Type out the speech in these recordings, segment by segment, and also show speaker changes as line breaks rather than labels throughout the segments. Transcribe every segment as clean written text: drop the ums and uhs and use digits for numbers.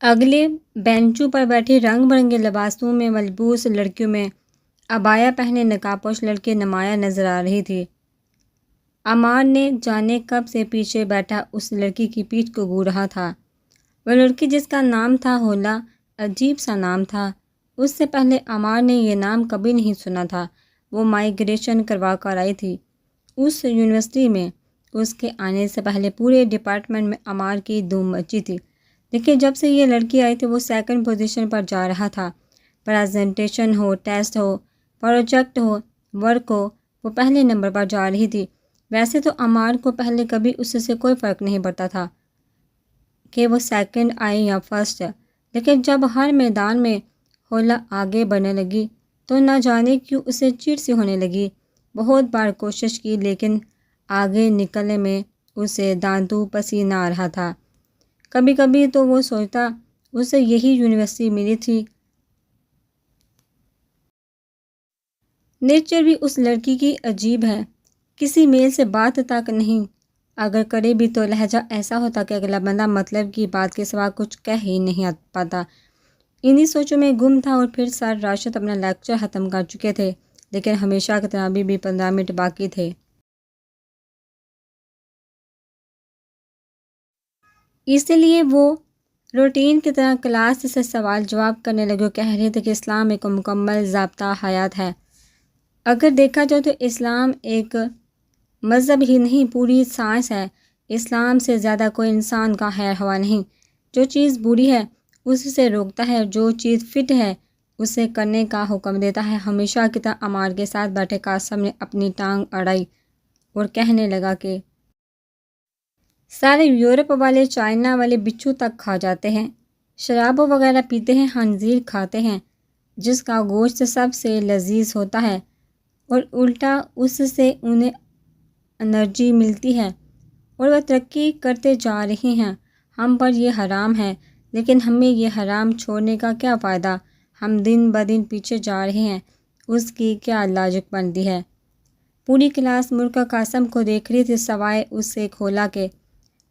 اگلے بینچوں پر بیٹھی رنگ برنگے لباسوں میں ملبوس لڑکیوں میں عبایا پہنے نقاب پوش لڑکے نمایاں نظر آ رہی تھی۔ عمار نے جانے کب سے پیچھے بیٹھا اس لڑکی کی پیٹھ کو گھور رہا تھا۔ وہ لڑکی جس کا نام تھا ہولا، عجیب سا نام تھا۔ اس سے پہلے عمار نے یہ نام کبھی نہیں سنا تھا۔ وہ مائیگریشن کروا کر آئی تھی اس یونیورسٹی میں۔ اس کے آنے سے پہلے پورے ڈپارٹمنٹ میں عمار کی دھوم مچی تھی، لیکن جب سے یہ لڑکی آئی تھی وہ سیکنڈ پوزیشن پر جا رہا تھا۔ پریزنٹیشن ہو، ٹیسٹ ہو، پروجیکٹ ہو، ورک ہو، وہ پہلے نمبر پر جا رہی تھی۔ ویسے تو عمار کو پہلے کبھی اس سے کوئی فرق نہیں پڑتا تھا کہ وہ سیکنڈ آئی یا فرسٹ، لیکن جب ہر میدان میں ہولا آگے بڑھنے لگی تو نہ جانے کیوں اسے چڑ سی ہونے لگی۔ بہت بار کوشش کی لیکن آگے نکلنے میں اسے داندوں پسینہ آ رہا تھا۔ کبھی کبھی تو وہ سوچتا اسے یہی یونیورسٹی ملی تھی۔ نیچر بھی اس لڑکی کی عجیب ہے، کسی میل سے بات تک نہیں، اگر کرے بھی تو لہجہ ایسا ہوتا کہ اگلا بندہ مطلب کی بات کے سوا کچھ کہہ ہی نہیں پاتا۔ انہی سوچوں میں گم تھا اور پھر سر راشد اپنا لیکچر ختم کر چکے تھے، لیکن ہمیشہ کی طرح ابھی بھی 15 منٹ باقی تھے۔ اس لیے وہ روٹین کی طرح کلاس سے سوال جواب کرنے لگے اور کہہ رہے تھے کہ اسلام ایک مکمل ضابطہ حیات ہے۔ اگر دیکھا جائے تو اسلام ایک مذہب ہی نہیں، پوری سائنس ہے۔ اسلام سے زیادہ کوئی انسان کا خیر خواہ نہیں۔ جو چیز بری ہے اس سے روکتا ہے، جو چیز فٹ ہے اسے کرنے کا حکم دیتا ہے۔ ہمیشہ کی طرح عمار کے ساتھ بیٹھے قاسم نے اپنی ٹانگ اڑائی اور کہنے لگا کہ سارے یورپ والے، چائنا والے بچھو تک کھا جاتے ہیں، شراب وغیرہ پیتے ہیں، خنزیر کھاتے ہیں جس کا گوشت سب سے لذیذ ہوتا ہے، اور الٹا اس سے انہیں انرجی ملتی ہے اور وہ ترقی کرتے جا رہے ہیں۔ ہم پر یہ حرام ہے، لیکن ہمیں یہ حرام چھوڑنے کا کیا فائدہ؟ ہم دن بدن پیچھے جا رہے ہیں، اس کی کیا لاجک بنتی ہے؟ پوری کلاس مڑ کر قاسم کو دیکھ رہی تھی سوائے اس سے کھولا کے۔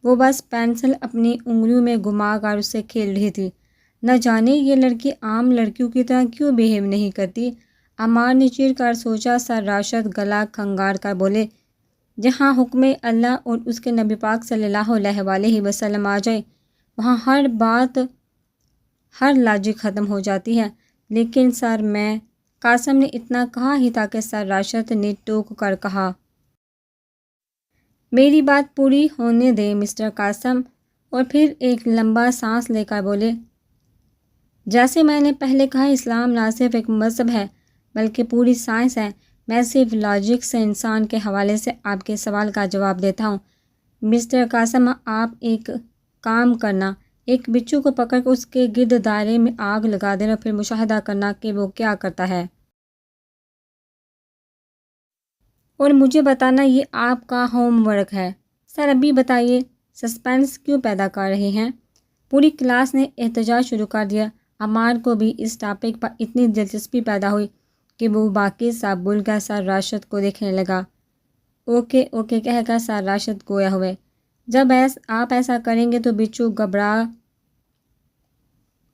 وہ بس پینسل اپنی انگلیوں میں گھما کر اس سے کھیل رہی تھی۔ نہ جانے یہ لڑکی عام لڑکیوں کی طرح کیوں بیہیو نہیں کرتی۔ عمار نے چڑ کر سوچا۔ سر راشد گلا کھنگار کر بولے، جہاں حکم اللہ اور اس کے نبی پاک صلی اللہ علیہ وآلہ وسلم آ جائے وہاں ہر بات، ہر لاجک ختم ہو جاتی ہے۔ لیکن سر میں قاسم نے اتنا کہا ہی تھا کہ سر راشد نے ٹوک کر کہا، میری بات پوری ہونے دیں مسٹر قاسم، اور پھر ایک لمبا سانس لے کر بولے، جیسے میں نے پہلے کہا اسلام نہ صرف ایک مذہب ہے بلکہ پوری سائنس ہے۔ میں صرف لاجک سے انسان کے حوالے سے آپ کے سوال کا جواب دیتا ہوں۔ مسٹر قاسم، آپ ایک کام کرنا، ایک بچھو کو پکڑ کر اس کے گرد دائرے میں آگ لگا دینا اور پھر مشاہدہ کرنا کہ وہ کیا کرتا ہے، اور مجھے بتانا یہ آپ کا ہوم ورک ہے۔ سر ابھی بتائیے، سسپینس کیوں پیدا کر رہے ہیں؟ پوری کلاس نے احتجاج شروع کر دیا۔ عمار کو بھی اس ٹاپک پر اتنی دلچسپی پیدا ہوئی کہ وہ باقی سب بھول کر سر راشد کو دیکھنے لگا۔ اوکے اوکے کہہ کر سر راشد گویا ہوئے، جب آپ ایسا کریں گے تو بچھو گھبرا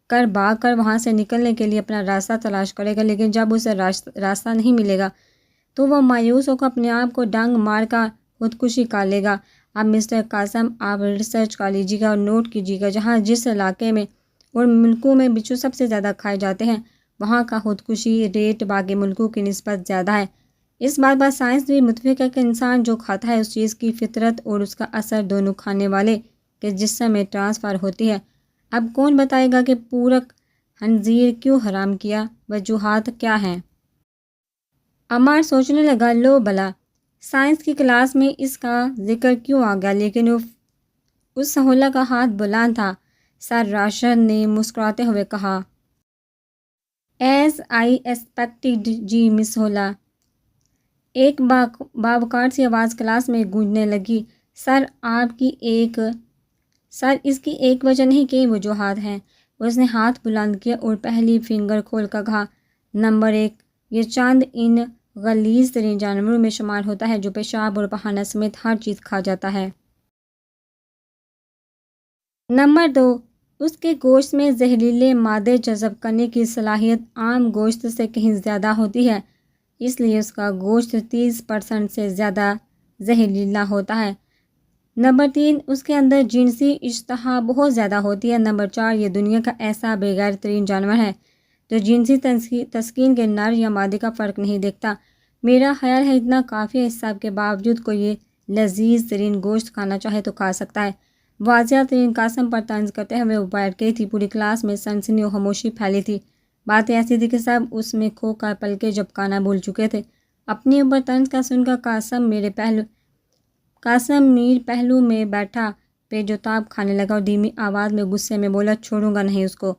کر بھاگ کر وہاں سے نکلنے کے لیے اپنا راستہ تلاش کرے گا، لیکن جب اسے راستہ نہیں ملے گا تو وہ مایوس ہو کر اپنے آپ کو ڈنگ مار کر خودکشی کر لے گا۔ اب مسٹر قاسم، آپ ریسرچ کر لیجیے گا اور نوٹ کیجیے گا، جہاں جس علاقے میں اور ملکوں میں بچھو سب سے زیادہ کھائے جاتے ہیں وہاں کا خودکشی ریٹ باقی ملکوں کی نسبت زیادہ ہے۔ اس بات پر سائنس بھی متفق ہے کہ انسان جو کھاتا ہے اس چیز کی فطرت اور اس کا اثر دونوں کھانے والے کے جسم میں ٹرانسفر ہوتی ہے۔ اب کون بتائے گا کہ پورک خنزیر کیوں حرام کیا؟ وجوہات کیا ہیں؟ عمار سوچنے لگا، لو بلا، سائنس کی کلاس میں اس کا ذکر کیوں آ گیا؟ لیکن اس ہولا کا ہاتھ بلند تھا۔ سر راشد نے مسکراتے ہوئے کہا، ایز آئی ایکسپیکٹڈ جی مس ہولا۔ ایک باوقار سی آواز کلاس میں گونجنے لگی، سر اس کی ایک وجہ نہیں کئی وجوہات ہیں۔ اس نے ہاتھ بلند کیا اور پہلی فنگر کھول کر کہا، نمبر 1، یہ چاند ان غلیظ ترین جانوروں میں شمار ہوتا ہے جو پیشاب اور پخانہ سمیت ہر چیز کھا جاتا ہے۔ نمبر 2، اس کے گوشت میں زہریلے مادے جذب کرنے کی صلاحیت عام گوشت سے کہیں زیادہ ہوتی ہے، اس لیے اس کا گوشت 30% سے زیادہ زہریلا ہوتا ہے۔ نمبر 3، اس کے اندر جنسی اشتہا بہت زیادہ ہوتی ہے۔ نمبر 4، یہ دنیا کا ایسا بے غیرت ترین جانور ہے جو جنسی تسکین کے نر یا مادے کا فرق نہیں دیکھتا۔ میرا خیال ہے اتنا کافی ہے، اس سب کے باوجود کوئی یہ لذیذ ترین گوشت کھانا چاہے تو کھا سکتا ہے۔ واضح ترین قسم پر طنز کرتے ہوئے وہ بیٹھ گئی تھی۔ پوری کلاس میں سنسنی و خاموشی پھیلی تھی۔ باتیں ایسی تھی کہ سب اس میں کھو کر پلکیں جھپکانا بھول چکے تھے۔ اپنی اوپر طنز کا سن کر قاسم میر پہلو میں بیٹھا پیچوتاب کھانے لگا اور دھیمی آواز میں غصے میں بولا، چھوڑوں گا نہیں اس کو۔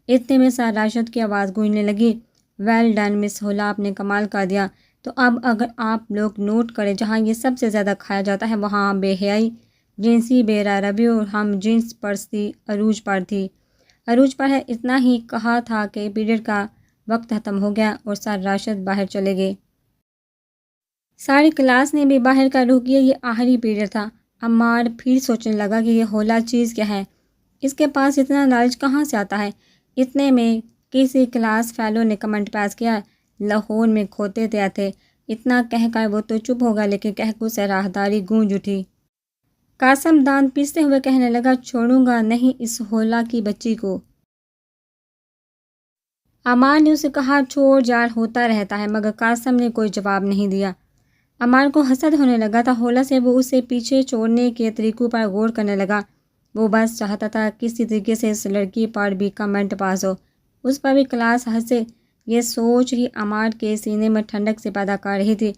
اتنے میں سر راشد کی آواز گونجنے لگی، ویل ڈن مس ہولا، آپ نے کمال کر دیا۔ تو اب اگر آپ لوگ نوٹ کریں، جہاں یہ سب سے زیادہ کھایا جاتا ہے وہاں بے حیائی، جنسی بے روی اور ہم جنس پرستی عروج پر تھی۔ عروج پر ہے۔ اتنا ہی کہا تھا کہ پیریڈ کا وقت ختم ہو گیا اور سر راشد باہر چلے گئے۔ ساری کلاس نے بھی باہر کا رخ کیا۔ یہ آخری پیریڈ تھا۔ عمار پھر سوچنے لگا کہ یہ ہولا چیز کیا ہے، اس کے پاس اتنا نالج کہاں سے آتا ہے۔ اتنے میں کسی کلاس فیلو نے کمنٹ پاس کیا، لاہور میں کھوتے تھے۔ اتنا کہہ کر وہ تو چپ ہو گیا، لیکن کہکو سے راہداری گونج اٹھی۔ قاسم دانت پیستے ہوئے کہنے لگا، چھوڑوں گا نہیں اس ہولا کی بچی کو۔ عمار نے اسے کہا، چھوڑ جار ہوتا رہتا ہے، مگر قاسم نے کوئی جواب نہیں دیا۔ عمار کو حسد ہونے لگا تھا ہولا سے۔ وہ اسے پیچھے چھوڑنے کے طریقوں پر غور کرنے لگا۔ وہ بس چاہتا تھا کسی طریقے سے اس لڑکی پر بھی کمنٹ پاس ہو، اس پر بھی کلاس ہنسے۔ یہ سوچ ہی عمار کے سینے میں ٹھنڈک سے پیدا کر رہی تھی۔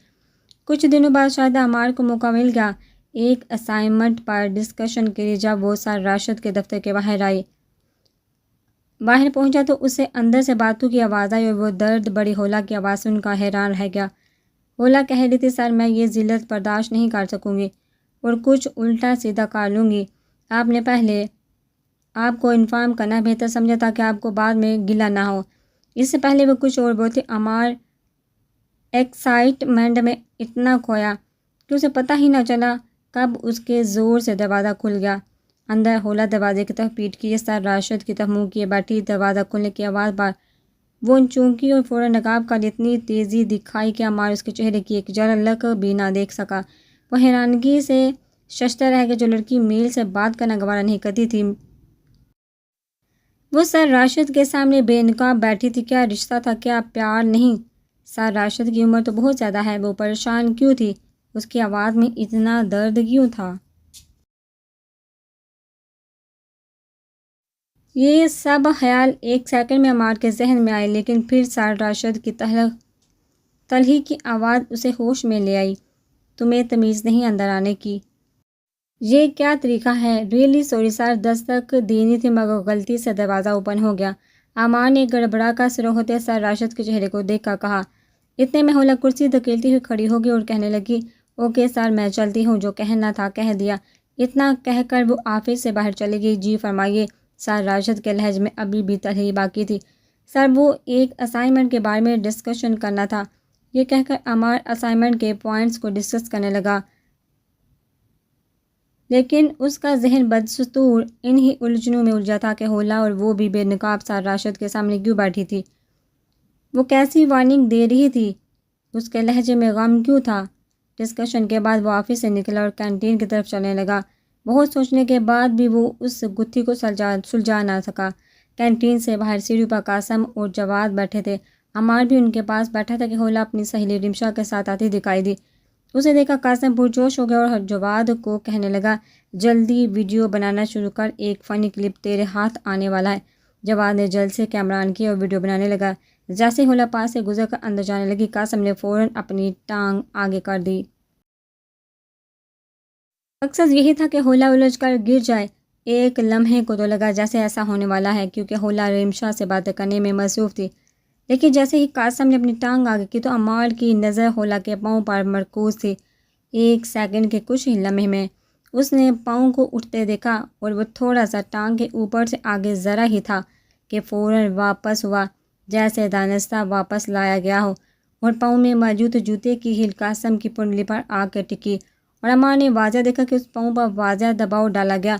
کچھ دنوں بعد شاید عمار کو موقع مل گیا ایک اسائنمنٹ پر ڈسکشن کے لیے۔ جب وہ سر راشد کے دفتر کے باہر پہنچا تو اسے اندر سے باتوں کی آواز آئی اور وہ درد بڑی ہولا کی آواز سن کر حیران رہ گیا۔ ہولا کہہ رہی تھی، سر میں یہ ذلت برداشت نہیں کر سکوں گی اور کچھ الٹا سیدھا کر لوں گی۔ آپ نے پہلے آپ کو انفارم کرنا بہتر سمجھا تاکہ آپ کو بعد میں گلہ نہ ہو۔ اس سے پہلے وہ کچھ اور بولتی، عمار ایکسائٹمنٹ میں اتنا کھویا کہ اسے پتہ ہی نہ چلا کب اس کے زور سے دروازہ کھل گیا۔ اندر ہولا دروازے کی طرف پیٹ کیے سر راشد کی طرف منہ کیے بیٹھی۔ دروازہ کھلنے کی آواز پر وہ چونکی اور فوراً نقاب کا اتنی تیزی دکھائی کہ عمار اس کے چہرے کی ایک جھلک بھی نہ دیکھ سکا۔ وہ حیرانگی سے ششدر رہ گیا۔ جو لڑکی میل سے بات کرنا گوارا نہیں کرتی تھی، وہ سر راشد کے سامنے بے نقاب بیٹھی تھی۔ کیا رشتہ تھا، کیا پیار نہیں؟ سر راشد کی عمر تو بہت زیادہ ہے۔ وہ پریشان کیوں تھی؟ اس کی آواز میں اتنا درد کیوں تھا؟ یہ سب خیال ایک سیکنڈ میں عمار کے ذہن میں آئے، لیکن پھر سر راشد کی تلخی کی آواز اسے ہوش میں لے آئی۔ تمہیں تمیز نہیں اندر آنے کی؟ یہ کیا طریقہ ہے؟ ریئلی سوری سر، دستک دینی تھی مگر غلطی سے دروازہ اوپن ہو گیا۔ عمار نے گڑبڑا کر سر ہوتے سر راشد کے چہرے کو دیکھ کر کہا۔ اتنے میں ہولا کرسی دھکیلتی ہوئی کھڑی ہوگی اور کہنے لگی، اوکے سر میں چلتی ہوں، جو کہنا تھا کہہ دیا۔ اتنا کہہ کر وہ آفس سے باہر چلی گئی۔ جی فرمائیے، سر راشد کے لہجے میں ابھی بھی تلخی باقی تھی۔ سر وہ ایک اسائنمنٹ کے بارے میں ڈسکشن کرنا تھا۔ یہ کہہ کر عمار اسائنمنٹ کے پوائنٹس کو ڈسکس کرنے لگا، لیکن اس کا ذہن بدستور انہی الجھنوں میں الجھا تھا کہ ہولا اور وہ بھی بے نقاب سر راشد کے سامنے کیوں بیٹھی تھی۔ وہ کیسی وارننگ دے رہی تھی؟ اس کے لہجے میں غم کیوں تھا؟ ڈسکشن کے بعد وہ آفس سے نکلا اور کینٹین کی طرف چلنے لگا۔ بہت سوچنے کے بعد بھی وہ اس گتھی کو سلجھا نہ سکا۔ کینٹین سے باہر سیڑھی پر قاسم اور جواد بیٹھے تھے۔ عمار بھی ان کے پاس بیٹھا تھا کہ ہولا اپنی سہیلی رمشا کے ساتھ آتی دکھائی دی۔ اسے دیکھا قاسم پرجوش ہو گیا اور جواد کو کہنے لگا، جلدی ویڈیو بنانا شروع کر، ایک فنی کلپ تیرے ہاتھ آنے والا ہے۔ جواد نے جلد سے کیمرہ آن کیا اور ویڈیو بنانے لگا۔ جیسے ہولا پاس سے گزر کر اندر جانے لگی، قاسم نے فوراً اپنی ٹانگ آگے کر دی۔ مقصد یہی تھا کہ ہولا الجھ کر گر جائے۔ ایک لمحے کو تو لگا جیسے ایسا ہونے والا ہے، کیونکہ ہولا رمشا سے باتیں کرنے میں مصروف تھی۔ لیکن جیسے ہی قاسم نے اپنی ٹانگ آگے کی تو عمار کی نظر ہولا کے پاؤں پر مرکوز تھی۔ ایک سیکنڈ کے کچھ ہی لمحے میں اس نے پاؤں کو اٹھتے دیکھا اور وہ تھوڑا سا ٹانگ کے اوپر سے آگے ذرا ہی تھا کہ فوراً واپس ہوا، جیسے دانستہ واپس لایا گیا ہو، اور پاؤں میں موجود جوتے کی ہیل قاسم کی پنڈلی پر آ کے ٹکی، اور عمار نے واضح دیکھا کہ اس پاؤں پر واضح دباؤ ڈالا گیا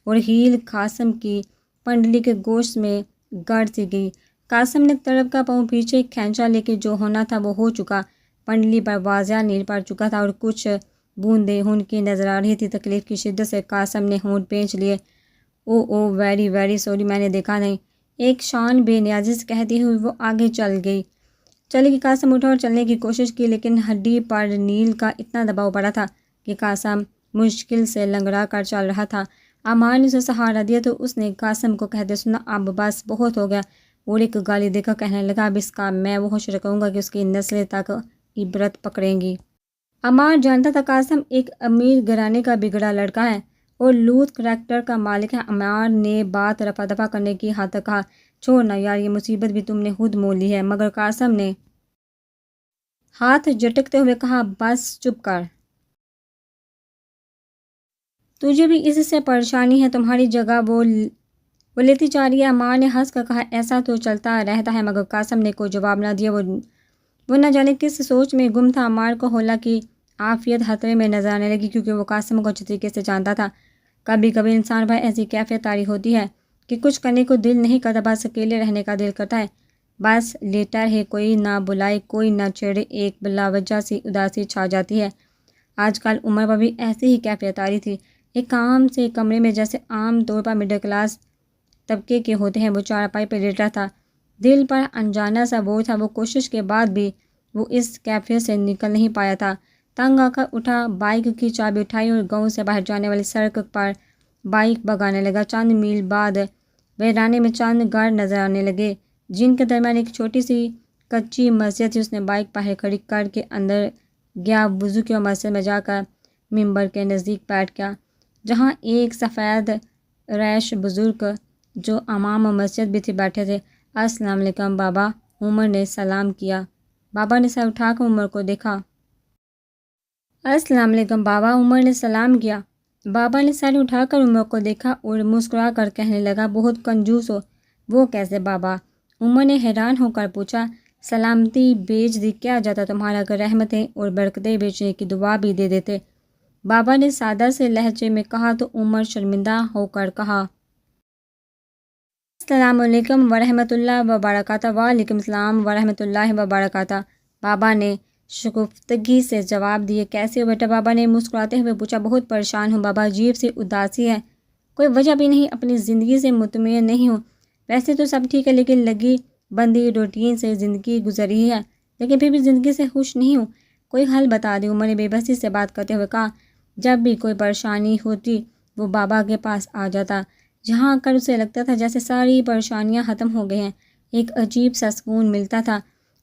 اور ہیل قاسم کی پنڈلی کے گوشت میں گڑ سی گئی۔ قاسم نے طلب کا پاؤں پیچھے کھینچا، لیکن جو ہونا تھا وہ ہو چکا۔ پنڈلی پر واضح نیل پڑ چکا تھا اور کچھ بوندیں ہونٹ کی نظر آ رہی تھی۔ تکلیف کی شدت سے قاسم نے ہونٹ پینچ لیے۔ او ویری ویری سوری، میں نے دیکھا نہیں، ایک شان بے نیازی سے کہتی ہوئی وہ آگے چلے گی۔ قاسم اٹھا اور چلنے کی کوشش کی، لیکن ہڈی پر نیل کا اتنا دباؤ پڑا تھا کہ قاسم مشکل سے لنگڑا کر چل رہا تھا۔ عمار نے اسے سہارا دیا تو اس نے قاسم کو کہتے سنا، اب بس بہت ہو گیا، اور ایک گالی دے کر کہنے لگا، اب اس کا میں وہ حشر کروں گا کہ اس کی نسلیں تک عبرت پکڑیں گی۔ عمار جانتا تھا قاسم ایک امیر گھرانے کا بگڑا لڑکا ہے اور لوت کریکٹر کا مالک ہے۔ عمار نے بات رفع دفع کرنے کی حد تک کہا، چھوڑنا یار، یہ مصیبت بھی تم نے خود مول لی ہے، مگر قاسم نے ہاتھ جھٹکتے ہوئے کہا، بس چپ کر، تجھے بھی اس سے پریشانی ہے، تمہاری جگہ وہ لیتی جا رہی ہے۔ عمار نے ہنس کر کہا، ایسا تو چلتا رہتا ہے، مگر قاسم نے کوئی جواب نہ دیا۔ وہ نہ جانے کس سوچ میں گم تھا۔ عمار کو حولا کی عافیت خطرے میں نظر آنے لگی، کیونکہ وہ قاسم کو اچھی طریقے سے جانتا تھا۔ کبھی کبھی انسان پر ایسی کیفیت طاری ہوتی ہے کہ کچھ کرنے کو دل نہیں کرتا، بس اکیلے رہنے کا دل کرتا ہے، بس لیٹا رہے، کوئی نہ بلائے، کوئی نہ چھیڑے، ایک بلا وجہ سی اداسی چھا جاتی ہے۔ آج کل عمر پر بھی ایسی ہی کیفیت طاری تھی۔ ایک عام سے کمرے میں، جیسے عام طور پر مڈل کلاس طبقے کے ہوتے ہیں، وہ چارپائی پہ لیٹا تھا۔ دل پر انجانا سا بوجھ تھا، وہ کوشش کے بعد بھی وہ اس کیفیت سے نکل نہیں پایا تھا۔ تنگ آ کر اٹھا، بائک کی چابی اٹھائی اور گاؤں سے باہر جانے والی سڑک پر بائک بھگانے لگا۔ چند میل بعد ویرانے میں چند گھر نظر آنے لگے، جن کے درمیان ایک چھوٹی سی کچی مسجد تھی۔ اس نے بائک باہر کھڑی کر کے اندر گیا، وضو کیا اور مسجد میں جا کر ممبر کے نزدیک بیٹھ گیا، جہاں ایک سفید ریش بزرگ جو امام مسجد بھی تھے بیٹھے تھے۔ السلام علیکم بابا، عمر نے سلام کیا۔ بابا نے سر اٹھا کر عمر کو دیکھا۔ السلام علیکم بابا، عمر نے سلام کیا۔ بابا نے سر اٹھا کر عمر کو دیکھا اور مسکرا کر کہنے لگا، بہت کنجوس ہو۔ وہ کیسے بابا؟ عمر نے حیران ہو کر پوچھا۔ سلامتی بھیج دی، کیا جاتا تمہارا اگر رحمتیں اور برکتیں بھیجنے کی دعا بھی دے دیتے، بابا نے سادہ سے لہجے میں کہا تو عمر شرمندہ ہو کر کہا، السلام علیکم ورحمۃ اللہ وبرکاتہ۔ وعلیکم السلام ورحمۃ اللہ وبرکاتہ، بابا نے شگفتگی سے جواب دیے۔ کیسے ہو بیٹا؟ بابا نے مسکراتے ہوئے پوچھا۔ بہت پریشان ہوں بابا، عجیب سی اداسی ہے، کوئی وجہ بھی نہیں، اپنی زندگی سے مطمئن نہیں ہوں۔ ویسے تو سب ٹھیک ہے، لیکن لگی بندی روٹین سے زندگی گزر رہی ہے، لیکن پھر بھی زندگی سے خوش نہیں ہوں، کوئی حل بتا دے۔ عمر نے بے بسی سے بات کرتے ہوئے کہا۔ جب بھی کوئی پریشانی ہوتی وہ بابا کے پاس آ جاتا، جہاں کر اسے لگتا تھا جیسے ساری پریشانیاں ختم ہو گئی ہیں، ایک عجیب سا سکون ملتا تھا۔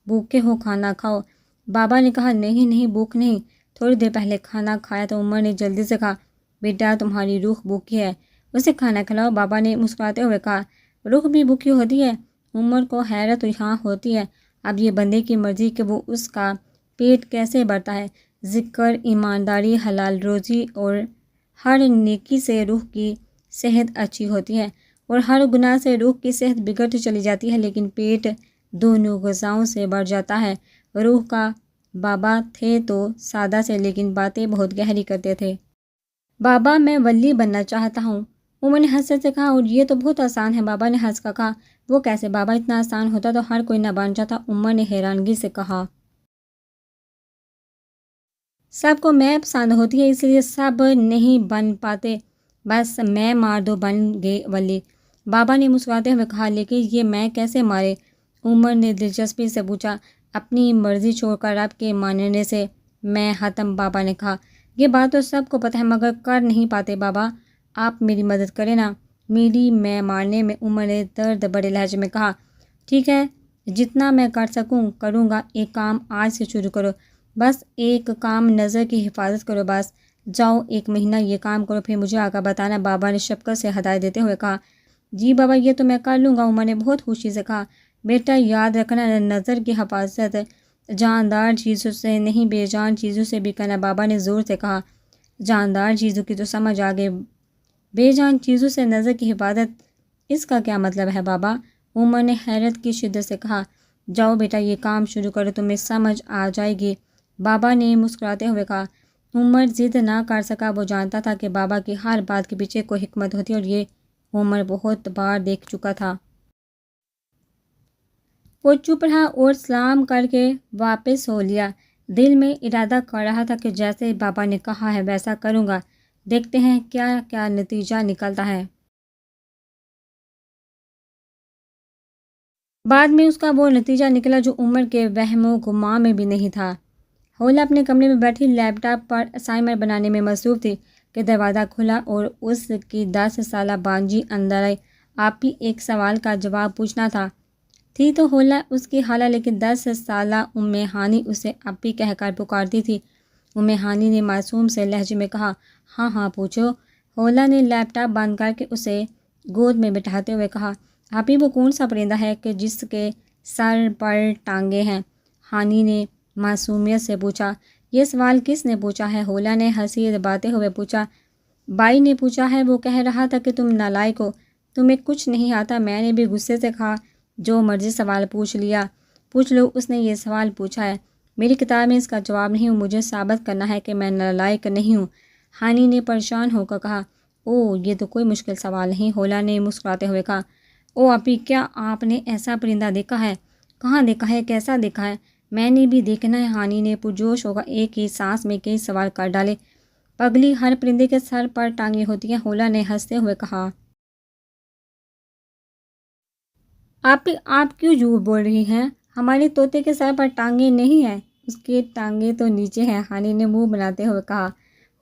بھوکے ہو کھانا کھاؤ، بابا نے کہا۔ نہیں بھوک نہیں، تھوڑی دیر پہلے کھانا کھایا تو عمر نے جلدی سے کہا۔ بیٹا تمہاری روح بھوکی ہے، اسے کھانا کھلاؤ، بابا نے مسکراتے ہوئے کہا۔ روح بھی بھوکی ہوتی ہے؟ عمر کو حیرت یہاں ہوتی ہے، اب یہ بندے کی مرضی کہ وہ اس کا پیٹ کیسے بھرتا ہے۔ ذکر، ایمانداری، حلال روزی اور ہر نیکی سے روح کی صحت اچھی ہوتی ہے، اور ہر گناہ سے روح کی صحت بگڑتی چلی جاتی ہے، لیکن پیٹ دونوں غذاؤں سے بھر جاتا ہے۔ روح کا بابا تھے تو سادہ سے، لیکن باتیں بہت گہری کرتے تھے۔ بابا میں ولی بننا چاہتا ہوں، عمر نے حسرت سے کہا۔ اور یہ تو بہت آسان ہے، بابا نے ہنس کر کہا۔ وہ کیسے بابا؟ اتنا آسان ہوتا تو ہر کوئی نہ بن جاتا، عمر نے حیرانگی سے کہا۔ سب کو میں پسند ہوتی ہے، اس لیے سب نہیں بن پاتے، بس میں مار دو بن گئے ولی، بابا نے مسکراتے ہوئے کہا۔ لیکن یہ میں کیسے مارے؟ عمر نے دلچسپی سے پوچھا۔ اپنی مرضی چھوڑ کر رب کے ماننے سے میں ختم، بابا نے کہا۔ یہ بات تو سب کو پتہ ہے، مگر کر نہیں پاتے بابا، آپ میری مدد کریں نا، میری میں مارنے میں، عمر نے درد بڑے لہجے میں کہا۔ ٹھیک ہے، جتنا میں کر سکوں کروں گا، ایک کام آج سے شروع کرو، بس ایک کام، نظر کی حفاظت کرو، بس جاؤ 1 مہینہ یہ کام کرو، پھر مجھے آ کر بتانا، بابا نے شفقت سے ہدایت دیتے ہوئے کہا۔ جی بابا، یہ تو میں کر لوں گا، عمر نے بہت خوشی سے کہا۔ بیٹا یاد رکھنا، نظر کی حفاظت جاندار چیزوں سے نہیں، بے جان چیزوں سے بھی کرنا، بابا نے زور سے کہا۔ جاندار چیزوں کی تو سمجھ آ گئی، بے جان چیزوں سے نظر کی حفاظت، اس کا کیا مطلب ہے بابا؟ عمر نے حیرت کی شدت سے کہا۔ جاؤ بیٹا یہ کام شروع کرو، تمہیں سمجھ آ جائے گی، بابا نے مسکراتے ہوئے کہا۔ عمر ضد نہ کر سکا، وہ جانتا تھا کہ بابا کی ہر بات کے پیچھے کوئی حکمت ہوتی ہے، اور یہ عمر بہت بار دیکھ چکا تھا۔ وہ چپ رہا اور سلام کر کے واپس ہو لیا۔ دل میں ارادہ کر رہا تھا کہ جیسے بابا نے کہا ہے ویسا کروں گا، دیکھتے ہیں کیا کیا نتیجہ نکلتا ہے۔ بعد میں اس کا وہ نتیجہ نکلا جو عمر کے وہم و گماں میں بھی نہیں تھا۔ ہولا اپنے کمرے میں بیٹھی لیپ ٹاپ پر اسائنمنٹ بنانے میں مصروف تھی کہ دروازہ کھلا اور اس کی 10 سالہ بانجی اندر آئی۔ آپی ایک سوال کا جواب پوچھنا تھا۔ تھی تو ہولا اس کی خالہ، لیکن 10 سالہ ام ہانی اسے آپی کہہ کر پکارتی تھی۔ ام ہانی نے معصوم سے لہجے میں کہا، ہاں ہاں پوچھو۔ ہولا نے لیپ ٹاپ بند کر کے اسے گود میں بٹھاتے ہوئے کہا، آپی وہ کون سا پرندہ ہے کہ جس کے سر پر ٹانگیں ہیں؟ ہانی نے معصومیت سے پوچھا۔ یہ سوال کس نے پوچھا ہے؟ ہولا نے ہنسی دباتے ہوئے پوچھا۔ بائی نے پوچھا ہے، وہ کہہ رہا تھا کہ تم نالائق ہو، تمہیں کچھ نہیں آتا۔ میں نے بھی غصے سے کہا، جو مرضی سوال پوچھ لو، اس نے یہ سوال پوچھا ہے، میری کتاب میں اس کا جواب نہیں ہوں، مجھے ثابت کرنا ہے کہ میں نالائق نہیں ہوں۔ ہانی نے پریشان ہو کر کہا، او یہ تو کوئی مشکل سوال نہیں۔ ہولا نے مسکراتے ہوئے کہا، او آپی کیا آپ نے ایسا پرندہ دیکھا ہے؟ کہاں دیکھا ہے؟ کیسا دیکھا ہے؟ میں نے بھی دیکھنا ہے۔ ہانی نے پرجوش ہو کر ایک ہی سانس میں کئی سوال کر ڈالے۔ پگلی، ہر پرندے کے سر پر ٹانگیں ہوتی ہیں، ہولا نے ہنستے ہوئے کہا۔ آپی آپ کیوں جھوٹ بول رہی ہیں؟ ہمارے طوطے کے سر پر ٹانگیں نہیں ہیں، اس کی ٹانگیں تو نیچے ہیں، ہانی نے منہ بناتے ہوئے کہا۔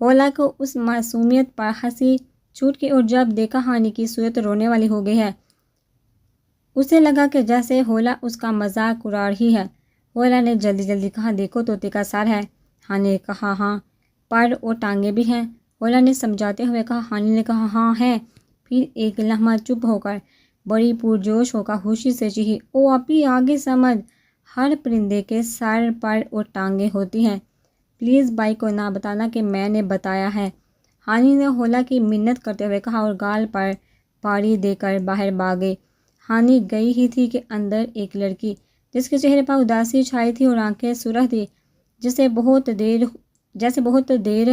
ہولا کو اس معصومیت پر ہنسی چھوٹ گئی اور جب دیکھا ہانی کی صورت رونے والی ہو گئی ہے، اسے لگا کہ جیسے ہولا اس کا مذاق اڑا رہی ہے۔ ہولا نے جلدی کہا، دیکھو طوطے کا سر ہے۔ ہانی نے کہا، ہاں، پر اور ٹانگیں بھی ہیں۔ ہولا نے سمجھاتے ہوئے کہا۔ ہانی نے کہا، ہاں ہیں۔ پھر ایک لمحہ چپ ہو کر بڑی پرجوش ہو کر خوشی سے چیخی، او آپی آگے سمجھ، ہر پرندے کے سر پر اور ٹانگیں ہوتی ہیں، پلیز بائی کو نہ بتانا کہ میں نے بتایا ہے۔ ہانی نے ہولا کی منت کرتے ہوئے کہا اور گال پر پاڑی دے کر باہر بھاگ گئی۔ ہانی گئی ہی تھی کہ اندر ایک لڑکی، جس کے چہرے پر اداسی چھائی تھی اور آنکھیں سرخ تھی، جیسے بہت دیر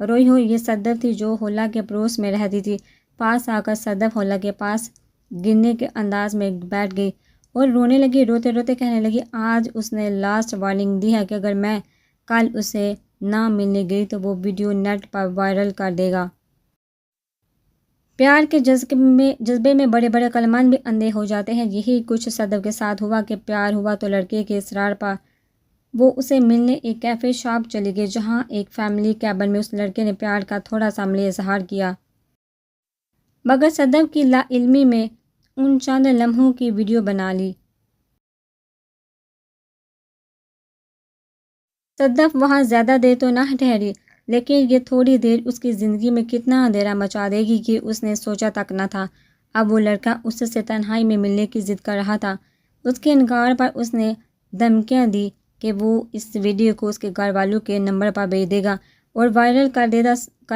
روئی ہو، یہ صدف تھی جو ہولا کے پڑوس میں رہتی تھی۔ پاس آ کر صدف ہولا کے پاس گرنے کے انداز میں بیٹھ گئی اور رونے لگی، روتے روتے کہنے لگی، آج اس نے لاسٹ وارننگ دی ہے کہ اگر میں کل اسے نہ ملنے گئی تو وہ ویڈیو نیٹ پر وائرل کر دے گا۔ پیار کے جذبے میں بڑے بڑے عقلمند بھی اندھے ہو جاتے ہیں۔ یہی کچھ صدف کے ساتھ ہوا کہ پیار ہوا تو لڑکے کے اصرار پر وہ اسے ملنے ایک کیفے شاپ چلی گئی، جہاں ایک فیملی کیبن میں اس لڑکے نے پیار کا تھوڑا سا عملی اظہار کیا، مگر صدف کی لا علمی میں ان چند لمحوں کی ویڈیو بنا لی۔ صدف وہاں زیادہ دیر تو نہ ٹھہری، لیکن یہ تھوڑی دیر اس کی زندگی میں کتنا اندھیرا مچا دے گی کہ اس نے سوچا تک نہ تھا۔ اب وہ لڑکا اس سے تنہائی میں ملنے کی ضد کر رہا تھا۔ اس کے انکار پر اس نے دھمکیاں دی کہ وہ اس ویڈیو کو اس کے گھر والوں کے نمبر پر بھیج دے گا اور وائرل کر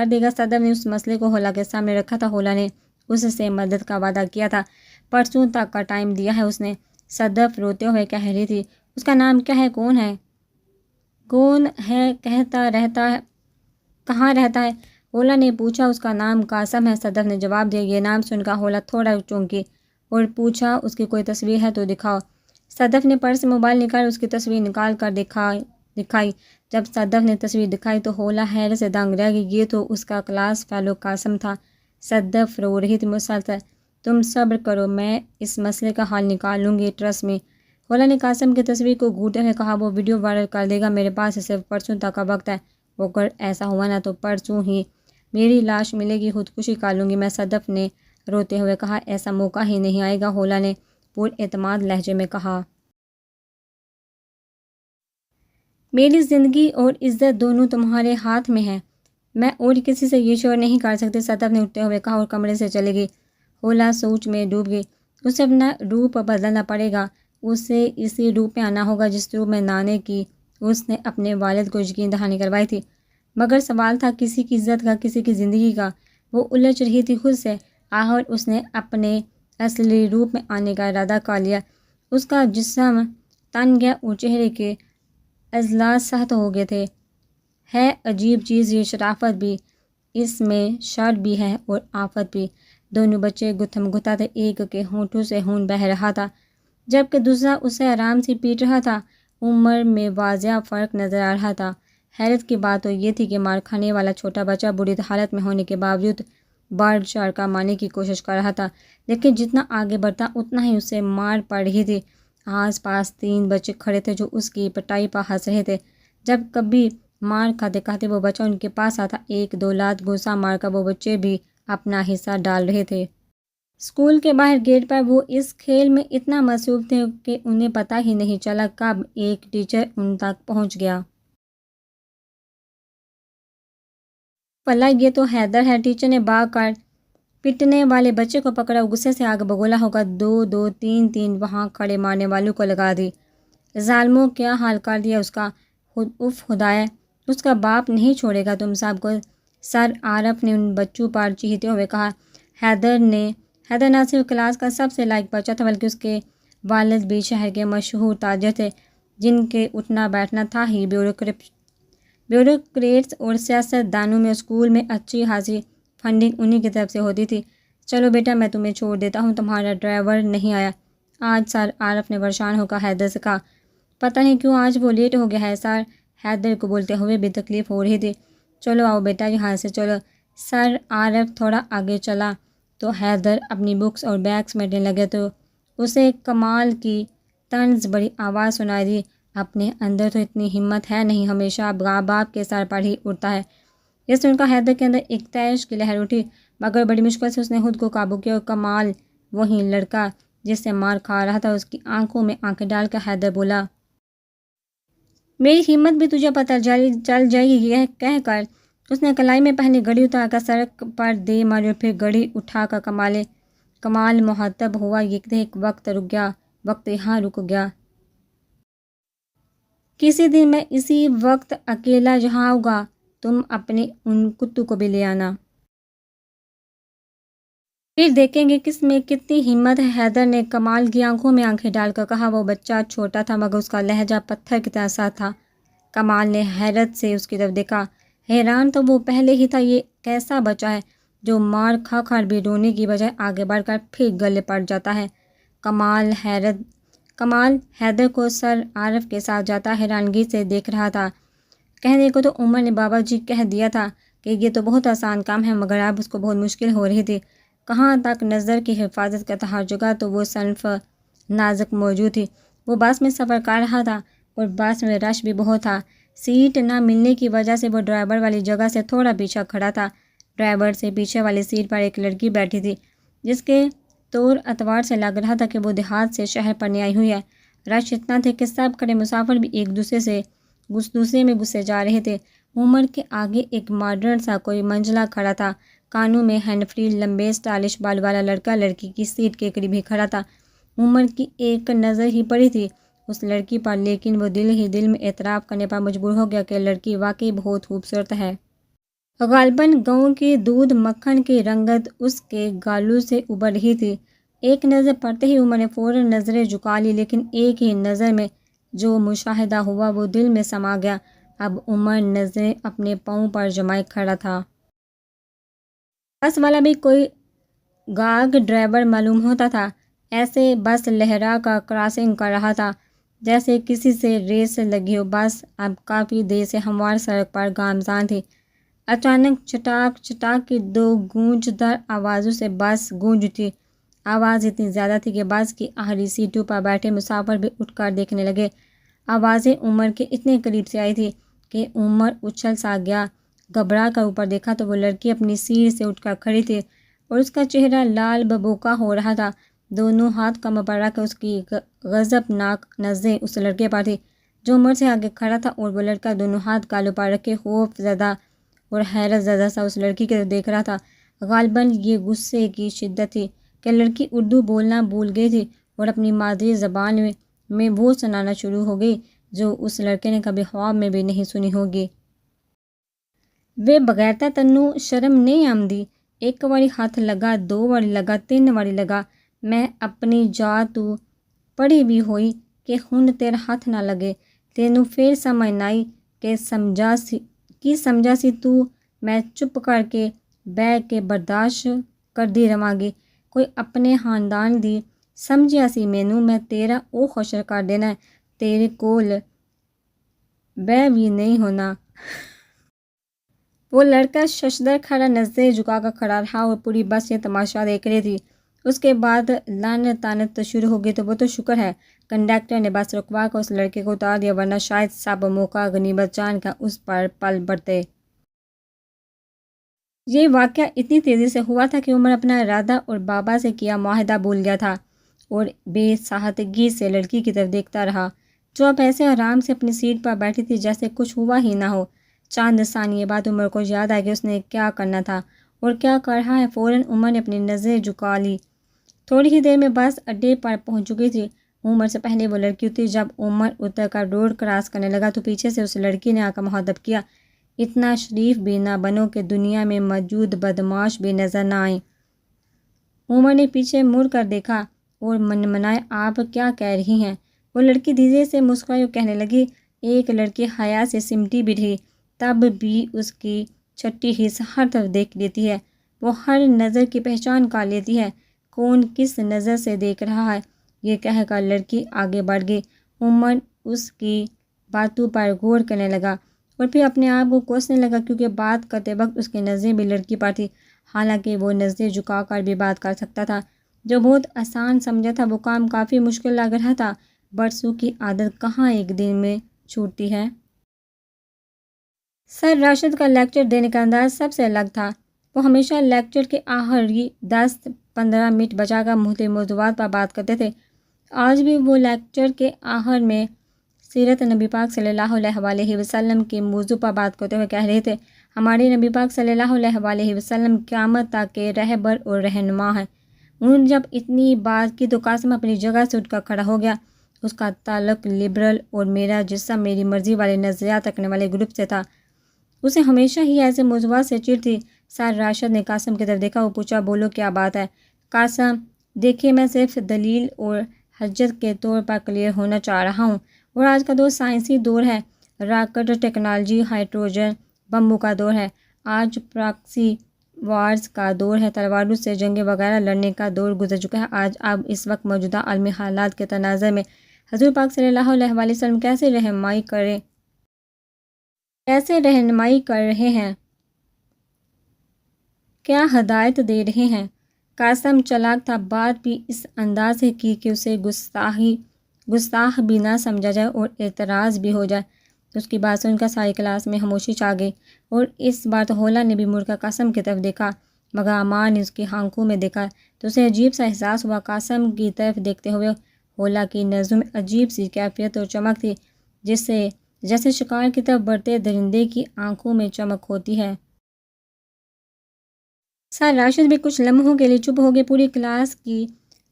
دے گا۔ صدف نے اس مسئلے کو ہولا کے سامنے رکھا تھا۔ ہولا نے اس سے مدد کا وعدہ کیا تھا، پرسوں تک کا ٹائم دیا ہے اس نے۔ صدف روتے ہوئے کہہ رہی تھی، اس کا نام کیا ہے؟ کون ہے کہاں رہتا ہے؟ ہولا نے پوچھا۔ اس کا نام قاسم ہے، صدف نے جواب دیا۔ یہ نام سن کر ہولا تھوڑا چونکی اور پوچھا، اس کی کوئی تصویر ہے تو دکھاؤ۔ صدف نے پرس سے موبائل نکال اس کی تصویر نکال کر دکھائی۔ جب صدف نے تصویر دکھائی تو ہولا حیرت سے دنگ رہ گئی، یہ تو اس کا کلاس فیلو قاسم تھا۔ صدف رو رہی تھی مسلسل، تم صبر کرو، میں اس مسئلے کا حل نکال لوں گی، ٹرسٹ می۔ ہولا نے قاسم کی تصویر کو گھورتے ہوئے کہا، وہ ویڈیو وائرل کر دے گا، میرے پاس صرف پرسوں تک کا وقت ہے، اگر ایسا ہوا نا تو پرسوں ہی میری لاش ملے گی، خودکشی کر لوں گی میں۔ صدف نے روتے ہوئے کہا، ایسا موقع ہی نہیں آئے گا۔ ہولا نے پر اعتماد لہجے میں کہا، میری زندگی اور عزت دونوں تمہارے ہاتھ میں ہے، میں اور کسی سے یہ شیئر نہیں کر سکتی، صدف نے اٹھتے ہوئے کہا اور کمرے سے چلی گئی۔ ہولا سوچ میں ڈوب گئی، اسے اپنا روپ بدلنا پڑے گا، اسے اسی روپ میں آنا ہوگا جس روپ میں نانے کی اس نے اپنے والد کو یقین دہانی کروائی تھی۔ مگر سوال تھا کسی کی عزت کا، کسی کی زندگی کا۔ وہ الجھ رہی تھی خود سے۔ آخر اس نے اپنے اصلی روپ میں آنے کا ارادہ کر لیا۔ اس کا جسم تن گیا اور چہرے کے عضلات سخت ہو گئے تھے۔ ہے عجیب چیز یہ شرافت بھی، اس میں شر بھی ہے اور آفت بھی۔ دونوں بچے گتھم گتھا تھے، ایک کے ہونٹوں سے خون بہہ رہا تھا جبکہ دوسرا اسے آرام سے پیٹ رہا تھا۔ عمر میں واضح فرق نظر آ رہا تھا۔ حیرت کی بات تو یہ تھی کہ مار کھانے والا چھوٹا بچہ بری حالت میں ہونے کے باوجود بڑھ چڑھ کر مارنے کی کوشش کر رہا تھا، لیکن جتنا آگے بڑھتا اتنا ہی اسے مار پڑ رہی تھی۔ آس پاس 3 بچے کھڑے تھے جو اس کی پٹائی پر ہنس رہے تھے۔ جب کبھی مار کھاتے کھاتے وہ بچہ ان کے پاس آتا، 1-2 لات غصہ مار کر وہ بچے بھی اپنا حصہ ڈال رہے تھے۔ اسکول کے باہر گیٹ پر وہ اس کھیل میں اتنا مصروف تھے کہ انہیں پتہ ہی نہیں چلا کب ایک ٹیچر ان تک پہنچ گیا۔ پلا یہ تو حیدر ہے، ٹیچر نے بھاگ کر پٹنے والے بچے کو پکڑا اور غصے سے آگ بگولا ہو کر 2-2 3-3 وہاں کھڑے مارنے والوں کو لگا دی۔ ظالموں، کیا حال کر دیا اس کا، اف خدائے، اس کا باپ نہیں چھوڑے گا تم سب کو، سر عارف نے ان بچوں پر چیختے ہوئے کہا۔ حیدر نہ صرف کلاس کا سب سے لائق بچہ تھا بلکہ اس کے والد بھی شہر کے مشہور تاجر تھے جن کے اٹھنا بیٹھنا تھا ہی بیوروکریٹس اور سیاست دانوں میں۔ اسکول میں اچھی خاصی فنڈنگ انہی کی طرف سے ہوتی تھی۔ چلو بیٹا میں تمہیں چھوڑ دیتا ہوں، تمہارا ڈرائیور نہیں آیا آج، سر عارف نے پریشان ہو کر حیدر سے کہا۔ پتہ نہیں کیوں آج وہ لیٹ ہو گیا ہے سر، حیدر کو بولتے ہوئے بھی تکلیف ہو رہی تھی۔ چلو آؤ بیٹا یہاں سے چلو۔ سر عارف تھوڑا آگے چلا تو حیدر اپنی بکس اور بیگ سمیٹنے لگے تو اسے کمال کی طنز بڑی آواز سنائی دی۔ اپنے اندر تو اتنی ہمت ہے نہیں، ہمیشہ باپ کے سر پر ہی اڑتا ہے۔ یہ سن کر حیدر کے اندر ایک طیش کی لہر اٹھی، مگر بڑی مشکل سے اس نے خود کو قابو کیا اور کمال وہی لڑکا جس سے مار کھا رہا تھا اس کی آنکھوں میں آنکھیں ڈال کر حیدر بولا۔ میری ہمت بھی تجھے پتہ چل جائے گی، یہ کہہ کر اس نے کلائی میں پہنی گھڑی اتار کر سڑک پر دے ماری اور پھر گھڑی اٹھا کر کمال محتب ہوا۔ یہ دیکھ وقت یہاں رک گیا۔ کسی دن میں اسی وقت اکیلا یہاں آؤں گا، تم اپنے ان کتوں کو بھی لے آنا، پھر دیکھیں گے کس میں کتنی ہمت ہے، حیدر نے کمال کی آنکھوں میں آنکھیں ڈال کر کہا۔ وہ بچہ چھوٹا تھا مگر اس کا لہجہ پتھر کی طرح سا تھا۔ کمال نے حیرت سے اس کی طرف دیکھا۔ حیران تو وہ پہلے ہی تھا، یہ کیسا بچہ ہے جو مار کھا کر بھی رونے کی بجائے آگے بڑھ کر پھر گلے پڑ جاتا ہے۔ کمال حیدر کو سر عارف کے ساتھ جاتا حیرانگی سے دیکھ رہا تھا۔ کہنے کو تو عمر نے بابا جی کہہ دیا تھا کہ یہ تو بہت آسان کام ہے، مگر اب اس کو بہت مشکل ہو رہی تھی۔ کہاں تک نظر کی حفاظت کرتا، ہر جگہ تو وہ صنف نازک موجود تھی۔ وہ بس میں سفر کر رہا تھا اور بس میں رش بھی بہت تھا۔ سیٹ نہ ملنے کی وجہ سے وہ ڈرائیور والی جگہ سے تھوڑا پیچھے کھڑا تھا۔ ڈرائیور سے پیچھے والی سیٹ پر ایک لڑکی بیٹھی تھی جس کے طور اتوار سے لگ رہا تھا کہ وہ دیہات سے شہر پڑھنے آئی ہوئی ہے۔ رش اتنا تھے کہ سب کھڑے مسافر بھی ایک دوسرے میں گھسے جا رہے تھے۔ عمر کے آگے ایک ماڈرن سا کوئی منجلا کھڑا تھا، کانوں میں ہینڈ فری، لمبے سٹائلش بال والا لڑکا لڑکی کی سیٹ کے قریب ہی کھڑا تھا۔ عمر کی ایک نظر ہی پڑی تھی اس لڑکی پر، لیکن وہ دل میں اعتراف کرنے پر مجبور ہو گیا کہ لڑکی واقعی بہت خوبصورت ہے۔ غالباً گاؤں کی دودھ مکھن کی رنگت اس کے گالوں سے ابھر رہی تھی۔ ایک نظر پڑتے ہی عمر نے فوراً نظریں جھکا لی، لیکن ایک ہی نظر میں جو مشاہدہ ہوا وہ دل میں سما گیا۔ اب عمر نظریں اپنے پاؤں پر جمائے کھڑا تھا۔ بس والا بھی کوئی گاگ ڈرائیور معلوم ہوتا تھا، ایسے بس لہرا کر کراسنگ کر رہا تھا جیسے کسی سے ریس لگی ہو۔ بس اب کافی دیر سے ہموار سڑک پر گامزن تھی۔ اچانک چٹاک چٹاک کی 2 گونجدار آوازوں سے بس گونج اٹھی۔ آواز اتنی زیادہ تھی کہ بس کی آخری سیٹوں پر بیٹھے مسافر بھی اٹھ کر دیکھنے لگے۔ آوازیں عمر کے اتنے قریب سے آئی تھی کہ عمر اچھل سا گیا۔ گھبرا کر اوپر دیکھا تو وہ لڑکی اپنی سیٹ سے اٹھ کر کھڑی تھی اور اس کا چہرہ لال ببوکا ہو رہا تھا۔ دونوں ہاتھ کمر پر رکھ کر اس کی غضبناک نظریں اس لڑکے پر تھی جو عمر سے آگے کھڑا تھا، اور وہ لڑکا دونوں ہاتھ گالوں پر رکھے خوف زدہ اور حیرت زدہ سا اس لڑکی کی طرف دیکھ رہا تھا۔ غالباً یہ غصے کی شدت تھی کہ لڑکی اردو بولنا بھول گئی تھی اور اپنی مادری زبان میں وہ سنانا شروع ہو گئی جو اس لڑکے نے کبھی خواب میں بھی نہیں سنی ہوگی۔ وے بغیرتا تنوں شرم نہیں آمدی، 1 واری ہاتھ لگا، 2 واری لگا، 3 واری لگا، میں اپنی جا تو پڑی بھی ہوئی کہ خون تیرا ہاتھ نہ لگے، تینوں پھر سمجھ نائی کہ سمجھا سی تو، میں چپ کر کے بہ کے برداشت کر دی روانگی کوئی اپنے خاندان دی سمجھیا سی مینوں میں تیرا او خوشر کر دینا ہے تیرے کول بے بھی نہیں ہونا۔ وہ لڑکا ششدر کھڑا نظریں جھکا کر کھڑا رہا اور پوری بس یہ تماشا دیکھ رہی تھی۔ اس کے بعد لعنت طعنت شروع ہو گئی تو وہ تو شکر ہے کنڈکٹر نے بس رکوا کر اس لڑکے کو اتار دیا ورنہ شاید سب موقع غنیمت جان کا اس پر پل بڑھتے۔ یہ واقعہ اتنی تیزی سے ہوا تھا کہ عمر اپنا ارادہ اور بابا سے کیا معاہدہ بھول گیا تھا اور بے ساختگی سے لڑکی کی طرف دیکھتا رہا جو اب ایسے آرام سے اپنی سیٹ پر بیٹھی تھی جیسے کچھ ہوا ہی نہ ہو۔ چند ثانیے بعد عمر کو یاد آیا کہ اس نے کیا کرنا تھا اور کیا کر رہا ہے۔ فوراً عمر نے اپنی نظریں جھکا لی۔ تھوڑی ہی دیر میں بس اڈے پر پہنچ چکی تھی۔ عمر سے پہلے وہ لڑکی اتری۔ جب عمر اتر کر روڈ کراس کرنے لگا تو پیچھے سے اس لڑکی نے آ کر مخاطب کیا، اتنا شریف بھی نہ بنو کہ دنیا میں موجود بدمعاش بھی نظر نہ آئیں۔ عمر نے پیچھے مڑ کر دیکھا اور منمنائے، آپ کیا کہہ رہی ہیں؟ وہ لڑکی دھیرے سے مسکرائی اور کہنے لگی، ایک لڑکی حیا سے سمٹی بھی رہی تب بھی اس کی چھٹی حص ہر طرف دیکھ لیتی ہے، وہ ہر نظر کی پہچان کر لیتی ہے، کون کس نظر سے دیکھ رہا ہے۔ یہ کہہ کر لڑکی آگے بڑھ گئی۔ عمر اس کی باتوں پر غور کرنے لگا اور پھر اپنے آپ کو کوسنے لگا کیونکہ بات کرتے وقت اس کی نظریں بھی لڑکی پر تھی، حالانکہ وہ نظریں جھکا کر بھی بات کر سکتا تھا۔ جو بہت آسان سمجھا تھا وہ کام کافی مشکل لگ رہا تھا۔ برسوں کی عادت کہاں ایک دن میں چھوٹتی ہے۔ سر راشد کا لیکچر دینے کا انداز سب سے الگ تھا۔ وہ ہمیشہ لیکچر کے آخری 10-15 منٹ بچا کر مختلف موضوعات پر بات کرتے تھے۔ آج بھی وہ لیکچر کے آخر میں سیرت نبی پاک صلی اللہ علیہ وآلہ وسلم کے موضوع پر بات کرتے ہوئے کہہ رہے تھے، ہمارے نبی پاک صلی اللہ علیہ وآلہ وسلم قیامت تک کے رہبر اور رہنما ہیں۔ انہوں نے جب اتنی بات کی تو قاسم اپنی جگہ سے اٹھ کر کھڑا ہو گیا۔ اس کا تعلق لبرل اور میرا جسم میری مرضی والے نظریات رکھنے والے گروپ سے تھا۔ اسے ہمیشہ ہی ایسے موضوعات سے چڑ تھی۔ سر راشد نے قاسم کی طرف دیکھا، وہ پوچھا، بولو کیا بات ہے؟ قاسم، دیکھیے میں صرف دلیل اور حجت کے طور پر کلیئر ہونا چاہ رہا ہوں، اور آج کا دور سائنسی دور ہے، راکٹ ٹیکنالوجی، ہائیڈروجن بموں کا دور ہے، آج پراکسی وارز کا دور ہے، تلواروں سے جنگیں وغیرہ لڑنے کا دور گزر چکا ہے۔ اب اس وقت موجودہ عالمی حالات کے تناظر میں حضور پاک صلی اللہ علیہ وآلہ وسلم کیسے رہنمائی کر رہے ہیں، کیا ہدایت دے رہے ہیں؟ قاسم چالاک تھا، بات بھی اس انداز سے کی کہ اسے گستاخ بھی نہ سمجھا جائے اور اعتراض بھی ہو جائے۔ اس کی بات سن کر ساری کلاس میں خاموشی چھا گئی اور اس بار تو ہولا نے بھی مڑ کر قاسم کی طرف دیکھا، مگر عمار نے اس کی آنکھوں میں دیکھا تو اسے عجیب سا احساس ہوا۔ قاسم کی طرف دیکھتے ہوئے ہولا کی نظروں میں عجیب سی کیفیت اور چمک تھی، جیسے شکار کی طرف بڑھتے درندے کی آنکھوں میں چمک ہوتی ہے۔ سر راشد بھی کچھ لمحوں کے لیے چپ ہو گئے۔ پوری کلاس کی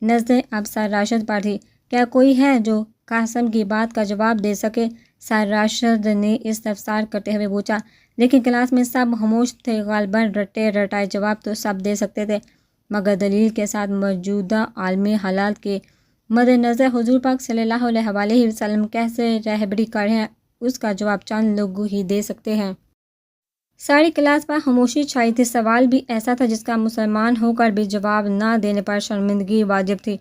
نظریں اب سر راشد پر تھی۔ کیا کوئی ہے جو قاسم کی بات کا جواب دے سکے؟ سر راشد نے استفسار کرتے ہوئے پوچھا، لیکن کلاس میں سب خاموش تھے۔ غالباً رٹے رٹائے جواب تو سب دے سکتے تھے، مگر دلیل کے ساتھ موجودہ عالمی حالات کے مد نظر حضور پاک صلی اللہ علیہ وآلہ وسلم کیسے رہبری کر رہے ہیں، اس کا جواب چند لوگ ہی دے سکتے ہیں۔ ساری کلاس پر خاموشی چھائی تھی۔ سوال بھی ایسا تھا جس کا مسلمان ہو کر بھی جواب نہ دینے پر شرمندگی واجب تھی۔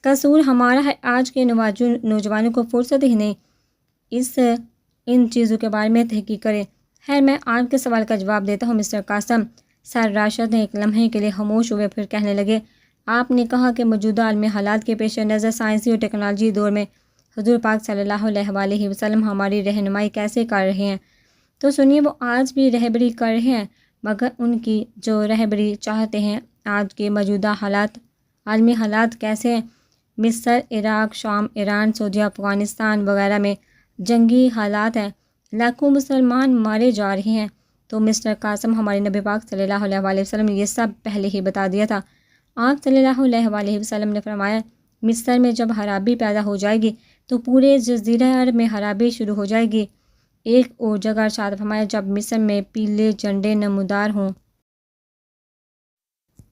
قصور ہمارا ہے، آج کے نوجوانوں کو فرصت ہی نہیں ان چیزوں کے بارے میں تحقیق کرے۔ خیر، میں آپ کے سوال کا جواب دیتا ہوں مسٹر قاسم۔ سر راشد نے ایک لمحے کے لیے خاموش ہوئے، پھر کہنے لگے، آپ نے کہا کہ موجودہ عالمی حالات کے پیش نظر سائنسی اور ٹیکنالوجی دور میں حضور پاک صلی اللہ علیہ وآلہ وسلم ہماری رہنمائی کیسے کر رہے ہیں؟ تو سنیے، وہ آج بھی رہبری کر رہے ہیں، مگر ان کی جو رہبری چاہتے ہیں۔ آج کے موجودہ عالمی حالات کیسے ہیں؟ مصر، عراق، شام، ایران، سعودیہ، افغانستان وغیرہ میں جنگی حالات ہیں، لاکھوں مسلمان مارے جا رہے ہیں۔ تو مسٹر قاسم، ہمارے نبی پاک صلی اللہ علیہ وآلہ وسلم نے یہ سب پہلے ہی بتا دیا تھا۔ آپ صلی اللہ علیہ وآلہ وسلم نے فرمایا، مصر میں جب خرابی پیدا ہو جائے گی تو پورے جزیرہ عرب میں خرابی شروع ہو جائے گی۔ ایک اور جگہ ارشاد فرمایا، جب مصر میں پیلے جھنڈے نمودار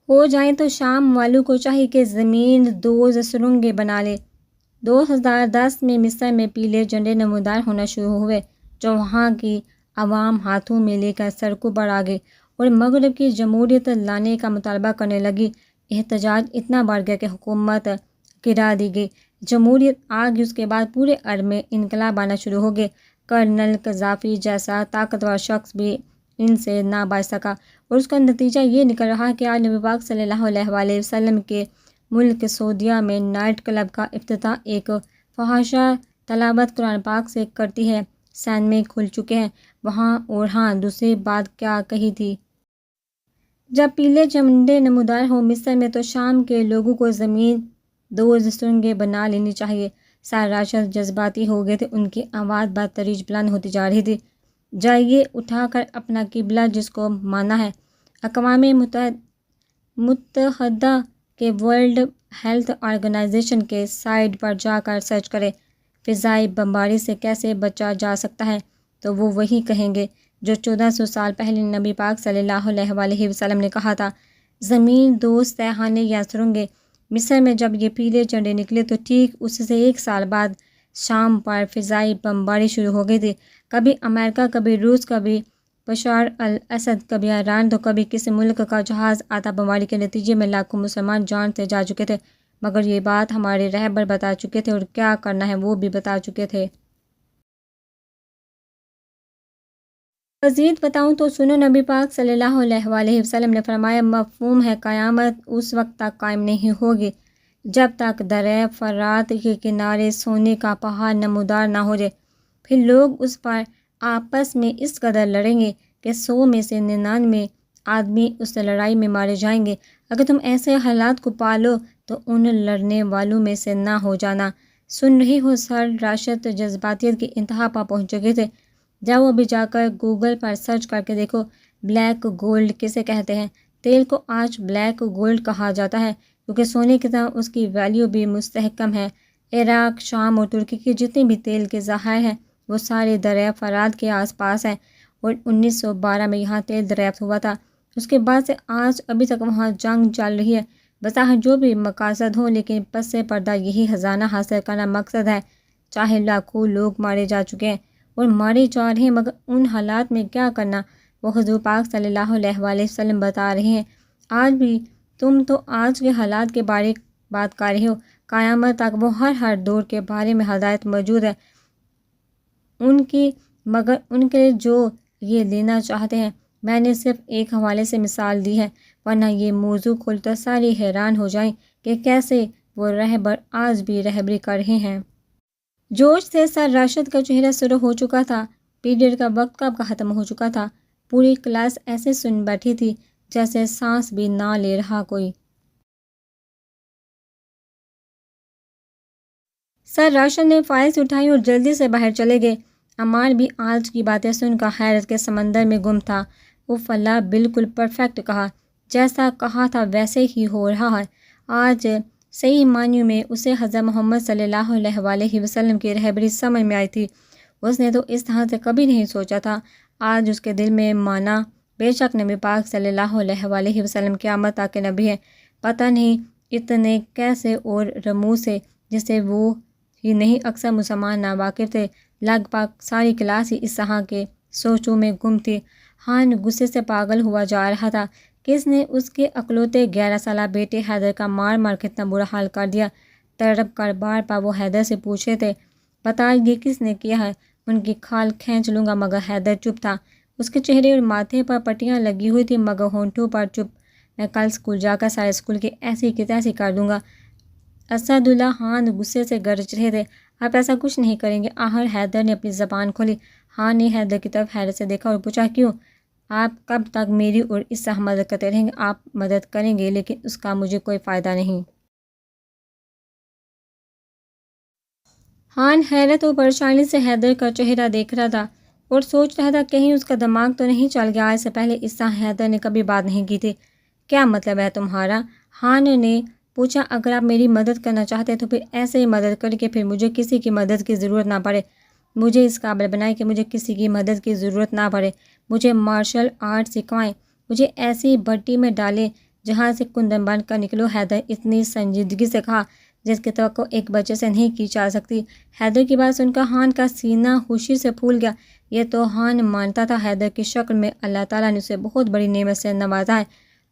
ہو جائیں تو شام والوں کو چاہیے کہ زمین دوز سرنگیں بنا لے۔ 2010 میں مصر میں پیلے جھنڈے نمودار ہونا شروع ہوئے، جو وہاں کی عوام ہاتھوں میں لے کر سڑکوں پر آ گئی اور مغرب کی جمہوریت لانے کا مطالبہ کرنے لگی۔ احتجاج اتنا بڑھ گیا کہ حکومت گرا دی گئی، جمہوریت آ گئی۔ اس کے بعد پورے عرب میں انقلاب آنا شروع ہو گئے۔ کرنل قذافی جیسا طاقتور شخص بھی ان سے نہ بچ سکا، اور اس کا نتیجہ یہ نکل رہا کہ آج نبی پاک صلی اللہ علیہ وسلم کے ملک سعودیہ میں نائٹ کلب کا افتتاح ایک فحاشہ تلاوت قرآن پاک سے کرتی ہے۔ سینمے کھل چکے ہیں وہاں، اور ہاں دوسری بات کیا کہی تھی، جب پیلے جھنڈے نمودار ہوں مصر میں تو شام کے لوگوں کو زمین دوز سرنگیں بنا لینی چاہیے۔ سر راشد جذباتی ہو گئے تھے، ان کی آواز بتدریج بلند ہوتی جا رہی تھی۔ جائیے اٹھا کر اپنا قبلہ جس کو مانا ہے، اقوام متحدہ کے ورلڈ ہیلتھ آرگنائزیشن کے سائٹ پر جا کر سرچ کریں فضائی بمباری سے کیسے بچا جا سکتا ہے، تو وہ وہی کہیں گے جو 1400 سال پہلے نبی پاک صلی اللہ علیہ وسلم نے کہا تھا، زمین دوز تہخانے یا سرنگیں۔ مصر میں جب یہ پیلے جھنڈے نکلے تو ٹھیک اس سے ایک سال بعد شام پر فضائی بمباری شروع ہو گئی تھی۔ کبھی امریکہ، کبھی روس، کبھی بشار الاسد، کبھی ایران، تو کبھی کسی ملک کا جہاز آتا۔ بمباری کے نتیجے میں لاکھوں مسلمان جان سے جا چکے تھے، مگر یہ بات ہمارے رہبر بتا چکے تھے، اور کیا کرنا ہے وہ بھی بتا چکے تھے۔ مزید بتاؤں تو سنو، نبی پاک صلی اللہ علیہ وسلم نے فرمایا، مفہوم ہے قیامت اس وقت تک قائم نہیں ہوگی جب تک دریا فرات کے کنارے سونے کا پہاڑ نمودار نہ ہو جائے۔ پھر لوگ اس پر آپس میں اس قدر لڑیں گے کہ 100 میں سے 99 آدمی اس لڑائی میں مارے جائیں گے۔ اگر تم ایسے حالات کو پالو تو ان لڑنے والوں میں سے نہ ہو جانا۔ سن رہی ہو، سر راشد جذباتیت کی انتہا پر پہنچ چکے تھے۔ جاؤ ابھی جا کر گوگل پر سرچ کر کے دیکھو، بلیک گولڈ کسے کہتے ہیں۔ تیل کو آج بلیک گولڈ کہا جاتا ہے کیونکہ سونے کی طرح اس کی ویلیو بھی مستحکم ہے۔ عراق، شام اور ترکی کے جتنے بھی تیل کے ذخائر ہیں وہ سارے دریا فرات کے آس پاس ہیں، اور 1912 میں یہاں تیل دریافت ہوا تھا۔ اس کے بعد سے آج ابھی تک وہاں جنگ چل رہی ہے۔ بظاہر جو بھی مقاصد ہو، لیکن پس پردہ یہی خزانہ حاصل کرنا مقصد ہے۔ چاہے لاکھوں لوگ مارے جا چکے ہیں اور مارے جا رہے ہیں، مگر ان حالات میں کیا کرنا وہ حضور پاک صلی اللہ علیہ وسلم بتا رہے ہیں۔ آج بھی تم تو آج کے حالات کے بارے بات کر رہے ہو، قیامت تک وہ ہر دور کے بارے میں ہدایت موجود ہے ان کی، مگر ان کے لیے جو یہ لینا چاہتے ہیں۔ میں نے صرف ایک حوالے سے مثال دی ہے، ورنہ یہ موضوع کھل تو سارے حیران ہو جائیں کہ کیسے وہ رہبر آج بھی رہبری کر رہے ہیں۔ جوش سے سر راشد کا چہرہ سرخ ہو چکا تھا۔ پیریڈ کا وقت کب کا ختم ہو چکا تھا۔ پوری کلاس ایسے سن بیٹھی تھی جیسے سانس بھی نہ لے رہا کوئی۔ سر راشد نے فائلز اٹھائی اور جلدی سے باہر چلے گئے۔ عمار بھی آج کی باتیں سن کر حیرت کے سمندر میں گم تھا۔ اف اللہ، بالکل پرفیکٹ کہا، جیسا کہا تھا ویسے ہی ہو رہا ہے۔ آج صحیح معنیوں میں اسے حضرت محمد صلی اللہ علیہ وسلم کی رہبری سمجھ میں آئی تھی۔ اس نے تو اس طرح سے کبھی نہیں سوچا تھا۔ آج اس کے دل میں مانا، بے شک نبی پاک صلی اللہ علیہ وسلم قیامت تک کے نبی ہے۔ پتہ نہیں اتنے کیسے اور رموز سے جس سے وہ ہی نہیں اکثر مسلمان ناواقف تھے۔ لگ بھگ ساری کلاس ہی اس طرح کے سوچوں میں گم تھی۔ خان غصے سے پاگل ہوا جا رہا تھا۔ کس نے اس کے اکلوتے 11 سالہ بیٹے حیدر کا مار مار کتنا برا حال کر دیا؟ تڑپ کر بار بار وہ حیدر سے پوچھے تھے، بتا یہ کس نے کیا ہے؟ ان کی کھال کھینچ لوں گا، مگر حیدر چپ تھا۔ اس کے چہرے اور ماتھے پر پٹیاں لگی ہوئی تھیں، مگر ہونٹوں پر چپ۔ میں کل اسکول جا کر سارے اسکول کی ایسی کی تیسی کر دوں گا۔ اسد اللہ خان غصے سے گرج رہے تھے۔ آپ ایسا کچھ نہیں کریں گے۔ آخر حیدر نے اپنی زبان کھولی۔ خان نے حیدر کی طرف حیرت سے دیکھا اور پوچھا، کیوں؟ آپ کب تک میری اور اس سے مدد کرتے رہیں گے؟ آپ مدد کریں گے لیکن اس کا مجھے کوئی فائدہ نہیں۔ خان حیرت اور پریشانی سے حیدر کا چہرہ دیکھ رہا تھا اور سوچ رہا تھا کہیں اس کا دماغ تو نہیں چل گیا۔ آج سے پہلے اس طرح حیدر نے کبھی بات نہیں کی تھی۔ کیا مطلب ہے تمہارا؟ خان نے پوچھا، اگر آپ میری مدد کرنا چاہتے ہیں تو پھر ایسے ہی مدد کریں کہ پھر مجھے کسی کی مدد کی ضرورت نہ پڑے۔ مجھے اس قابل بنائیں کہ مجھے کسی کی مدد کی ضرورت نہ پڑے۔ مجھے مارشل آرٹ سکھائیں، مجھے ایسی بھٹی میں ڈالیں جہاں سے کندن بن کر نکلو۔ حیدر اتنی سنجیدگی سے کہا جس کی توقع ایک بچے سے نہیں کی جا سکتی۔ حیدر کی بات سن کر خان کا سینہ خوشی سے پھول گیا۔ یہ توہان مانتا تھا حیدر کی شکل میں اللہ تعالیٰ نے اسے بہت بڑی نعمت سے نوازا ہے۔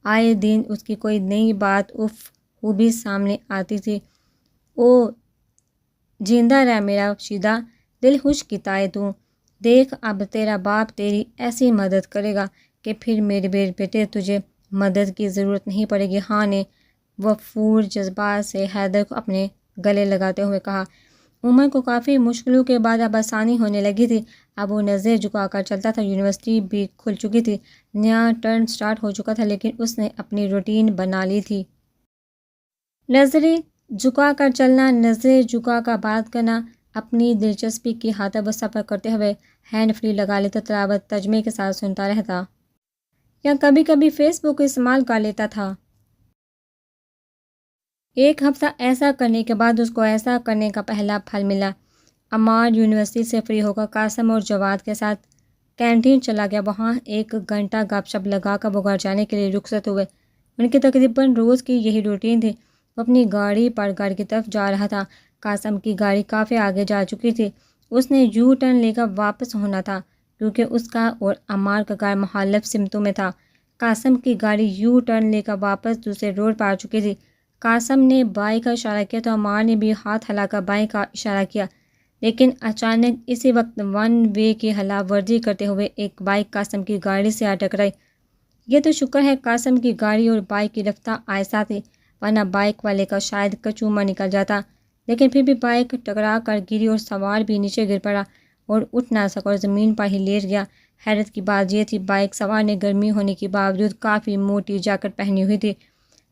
آئے دن اس کی کوئی نئی بات خوبی سامنے آتی تھی۔ او زندہ رہ میرا شیدہ، دل خوش کی تائے تو، دیکھ اب تیرا باپ تیری ایسی مدد کرے گا کہ پھر میرے بیٹے تجھے مدد کی ضرورت نہیں پڑے گی۔ ہاں نے وفور جذبات سے حیدر کو اپنے گلے لگاتے ہوئے کہا۔ عمر کو کافی مشکلوں کے بعد اب آسانی ہونے لگی تھی۔ اب وہ نظریں جھکا کر چلتا تھا۔ یونیورسٹی بھی کھل چکی تھی، نیا ٹرم سٹارٹ ہو چکا تھا، لیکن اس نے اپنی روٹین بنا لی تھی۔ نظریں جھکا کر چلنا، نظریں جھکا کر بات کرنا، اپنی دلچسپی کی خاطر وہ سفر کرتے ہوئے ہینڈ فری لگا لیتا، تلاوت ترجمے کے ساتھ سنتا رہتا، یا کبھی کبھی فیس بک استعمال کر لیتا تھا۔ ایک ہفتہ ایسا کرنے کے بعد اس کو ایسا کرنے کا پہلا پھل ملا۔ عمار یونیورسٹی سے فری ہو کر قاسم اور جواد کے ساتھ کینٹین چلا گیا۔ وہاں ایک گھنٹہ گپ شپ لگا کر وہ گھر جانے کے لیے رخصت ہوئے۔ ان کی تقریباً روز کی یہی روٹین تھی۔ وہ اپنی گاڑی پر گھر کی طرف جا رہا تھا۔ قاسم کی گاڑی کافی آگے جا چکی تھی، اس نے یو ٹرن لے کر واپس ہونا تھا، کیونکہ اس کا اور عمار کا گھر مخالف سمتوں میں تھا۔ قاسم کی گاڑی یو ٹرن لے کر واپس دوسرے روڈ پر آ چکی تھی۔ قاسم نے بائیں کا اشارہ کیا تو عمار نے بھی ہاتھ ہلا کر بائیں کا اشارہ کیا، لیکن اچانک اسی وقت ون وے کی خلاف ورزی کرتے ہوئے ایک بائک قاسم کی گاڑی سے آ ٹکرائی۔ یہ تو شکر ہے قاسم کی گاڑی اور بائک کی رفتار آہستہ تھی، ورنہ بائک والے کا شاید کچومر نکل جاتا، لیکن پھر بھی بائک ٹکرا کر گری اور سوار بھی نیچے گر پڑا اور اٹھ نہ سکا اور زمین پر ہی لیٹ گیا۔ حیرت کی بات یہ تھی، بائک سوار نے گرمی ہونے کے باوجود کافی موٹی جیکٹ پہنی ہوئی تھی،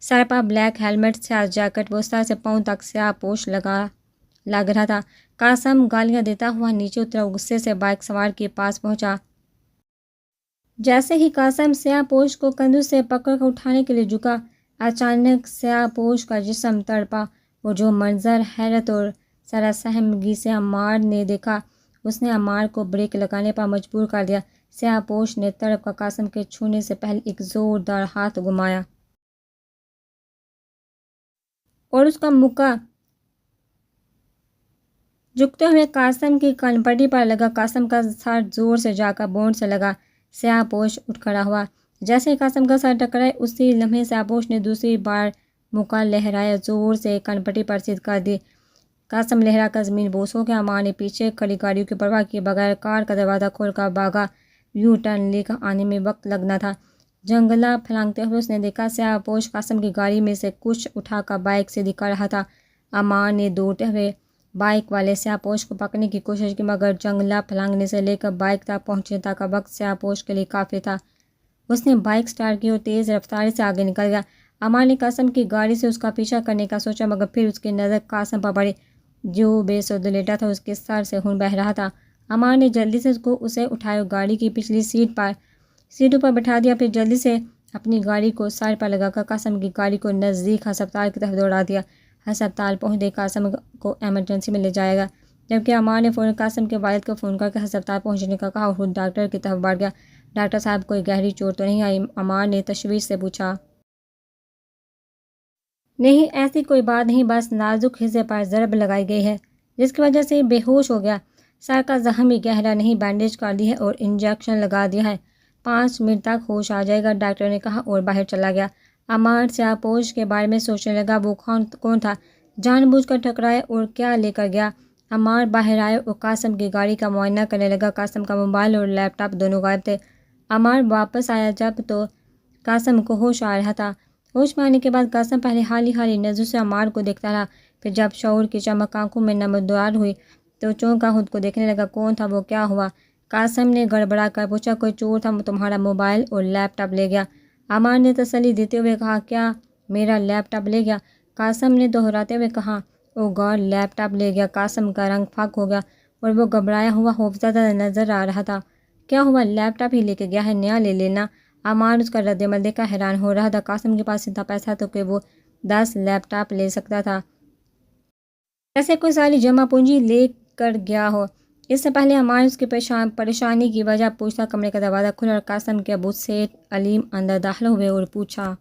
سر پر بلیک ہیلمٹ، سیاہ جیکٹ، وہ سر سے پاؤں تک سیاہ پوش لگ رہا تھا۔ قاسم گالیاں دیتا ہوا نیچے اترا اور غصے سے بائک سوار کے پاس پہنچا۔ جیسے ہی قاسم سیاہ پوش کو کندھوں سے پکڑ کر اٹھانے کے لیے جھکا، اچانک سیاہ پوش کا جسم تڑپا اور جو منظر حیرت اور سراسہمگی سے عمار نے دیکھا، اس نے عمار کو بریک لگانے پر مجبور کر دیا۔ سیاہ پوش نے تڑپ کر قاسم کے چھونے سے پہلے ایک زوردار ہاتھ گھمایا اور اس کا مکہ جھکتے ہوئے قاسم کی کانپٹی پر لگا۔ قاسم کا سر زور سے جا کر بونٹ سے لگا۔ سیاہ پوش اٹھ کھڑا ہوا۔ جیسے ہی قاسم کا سر ٹکرائے، اسی لمحے سیاہ پوش نے دوسری بار مکہ لہرایا، زور سے کانپٹی پر سیدھ کر دی۔ قاسم لہرا کر زمین بوس ہو گیا۔ عمار نے پیچھے کھڑی گاڑیوں کی پرواہ کیے بغیر کار کا دروازہ کھول کر بھاگا۔ یو ٹرن لے کر آنے میں وقت لگنا تھا۔ جنگلہ پھلانگتے ہوئے اس نے دیکھا سیاہ پوش قاسم کی گاڑی میں سے کچھ اٹھا کر بائک سے دکھا رہا تھا۔ عمار نے دوڑتے ہوئے بائک والے سیاہ پوش کو پکڑنے کی کوشش کی، مگر جنگلہ پھلانگنے سے لے کر بائک تک پہنچنے تک کا وقت سیاہ پوش کے لیے کافی تھا۔ اس نے بائک سٹارٹ کی اور تیز رفتاری سے آگے نکل گیا۔ عمار نے قاسم کی گاڑی سے اس کا پیچھا کرنے کا سوچا، مگر پھر اس کی نظر قاسم پر پڑی، جو بے سود لیٹا تھا، اس کے سر سے خون بہہ رہا تھا۔ عمار نے جلدی سے اسے اٹھایا اور گاڑی کی پچھلی سیٹوں پر بٹھا دیا، پھر جلدی سے اپنی گاڑی کو سائڈ پر لگا کر قاسم کی گاڑی کو نزدیک ہسپتال کی طرف دوڑا دیا۔ ہسپتال پہنچتے قاسم کو ایمرجنسی میں لے جایا گیا، جبکہ عمار نے فوراً قاسم کے والد کو فون کر کے ہسپتال پہنچنے کا کہا اور خود ڈاکٹر کی طرف بڑھ گیا۔ ڈاکٹر صاحب کوئی گہری چوٹ تو نہیں آئی؟ عمار نے تشویش سے پوچھا۔ نہیں، ایسی کوئی بات نہیں، بس نازک حصے پر ضرب لگائی گئی ہے، جس کی وجہ سے بے ہوش ہو گیا۔ سر کا زخم بھی گہرا نہیں، بینڈیج کر دی ہے اور انجیکشن لگا دیا ہے، 5 منٹ تک ہوش آ جائے گا، ڈاکٹر نے کہا اور باہر چلا گیا۔ عمار سیاہ پوش کے بارے میں سوچنے لگا، وہ کون تھا، جان بوجھ کر ٹکرایا اور کیا لے کر گیا۔ عمار باہر آیا اور قاسم کی گاڑی کا معائنہ کرنے لگا۔ قاسم کا موبائل اور لیپ ٹاپ دونوں غائب تھے۔ عمار واپس آیا جب تو قاسم کو ہوش آ رہا تھا۔ ہوش میں آنے کے بعد قاسم پہلے حالی نظروں سے عمار کو دیکھتا رہا، پھر جب شعور کی چمک آنکھوں میں نمودار ہوئی تو چونکا خود کو دیکھنے لگا۔ کون تھا وہ، کیا ہوا؟ قاسم نے گڑبڑا کر پوچھا۔ کوئی چور تھا، تمہارا موبائل اور لیپ ٹاپ لے گیا؟ عمار نے تسلی دیتے ہوئے کہا۔ کیا میرا لیپ ٹاپ لے گیا؟ قاسم نے دہراتے ہوئے کہا۔ او گاڈ، لیپ ٹاپ لے گیا؟ قاسم کا رنگ پھک ہو گیا اور وہ گھبرایا ہوا خوفزدہ نظر آ رہا تھا۔ کیا ہوا، لیپ ٹاپ ہی لے کے گیا ہے، نیا لے لینا۔ عمار اس کا رد عمل دیکھ کر حیران ہو رہا تھا۔ قاسم کے پاس اتنا پیسہ تو کہ وہ 10 لیپ ٹاپ لے سکتا تھا، ایسے کوئی ساری جمع پونجی لے کر گیا ہو۔ اس سے پہلے عمار اس کی پریشانی کی وجہ پوچھتا، کمرے کا دروازہ کھلا اور قاسم کے ابو سیٹھ علیم اندر داخل ہوئے اور پوچھا،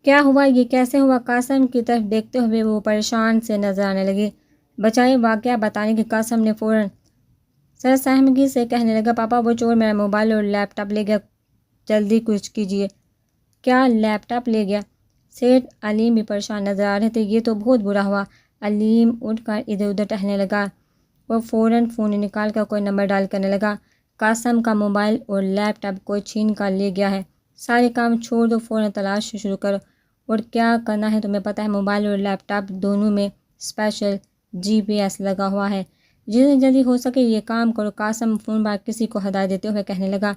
کیا ہوا، یہ کیسے ہوا؟ قاسم کی طرف دیکھتے ہوئے وہ پریشان سے نظر آنے لگے۔ بچائے واقعہ بتانے کی قاسم نے فوراً سر سہمگی سے کہنے لگا، پاپا وہ چور میرا موبائل اور لیپ ٹاپ لے گیا، جلدی کچھ کیجیے۔ کیا لیپ ٹاپ لے گیا؟ سیٹھ علیم بھی پریشان نظر آ رہے تھے۔ یہ تو بہت برا ہوا۔ علیم اٹھ کر ادھر ادھر ٹہلنے لگا۔ وہ فوراً فون نکال کر کوئی نمبر ڈائل کرنے لگا۔ قاسم کا موبائل اور لیپ ٹاپ کوئی چھین کر لے گیا ہے۔ سارے کام چھوڑ دو، فوراً تلاش شروع کرو۔ اور کیا کرنا ہے تمہیں پتہ ہے، موبائل اور لیپ ٹاپ دونوں میں اسپیشل GPS لگا ہوا ہے۔ جتنی جلدی ہو سکے یہ کام کرو۔ قاسم فون پر کسی کو ہدایت دیتے ہوئے کہنے لگا۔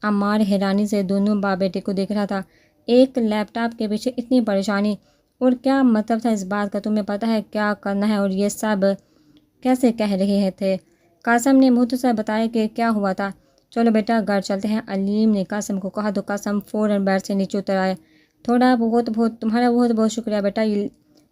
عمار حیرانی سے دونوں باپ بیٹے کو دیکھ رہا تھا۔ ایک لیپ ٹاپ کے پیچھے اتنی پریشانی، اور کیا مطلب تھا اس بات کا؟ تمہیں پتہ ہے کیا کرنا ہے، اور یہ سب کیسے کہہ رہے تھے؟ قاسم نے مختصر بتایا کہ کیا ہوا تھا۔ چلو بیٹا گھر چلتے ہیں، علیم نے قاسم کو کہا تو قاسم فوراً بیٹھ سے نیچے اتر آیا۔ تمہارا بہت بہت شکریہ بیٹا،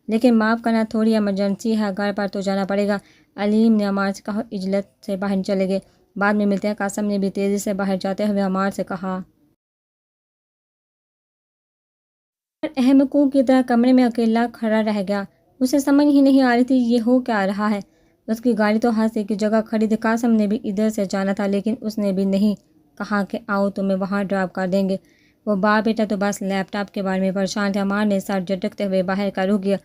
لیکن معاف کرنا، تھوڑی ایمرجنسی ہے، گھر پر تو جانا پڑے گا، علیم نے عمار سے کہا۔ اجلت سے باہر چلے گئے۔ بعد میں ملتے ہیں، قاسم نے بھی تیزی سے باہر جاتے ہوئے عمار سے کہا۔ احمقوں کی طرح کمرے میں اکیلا کھڑا رہ گیا۔ اسے سمجھ ہی نہیں آ رہی تھی یہ ہو کیا رہا ہے۔ اس کی گاڑی تو ہر ایک جگہ کھڑی تھی۔ قاسم نے بھی ادھر سے جانا تھا، لیکن اس نے بھی نہیں کہا کہ آؤ تمہیں وہاں ڈراپ کر دیں گے۔ وہ باپ بیٹا تو بس لیپ ٹاپ کے بارے میں پریشان تھے۔ عمار نے سر جھٹکتے ہوئے باہر کا رخ کیا۔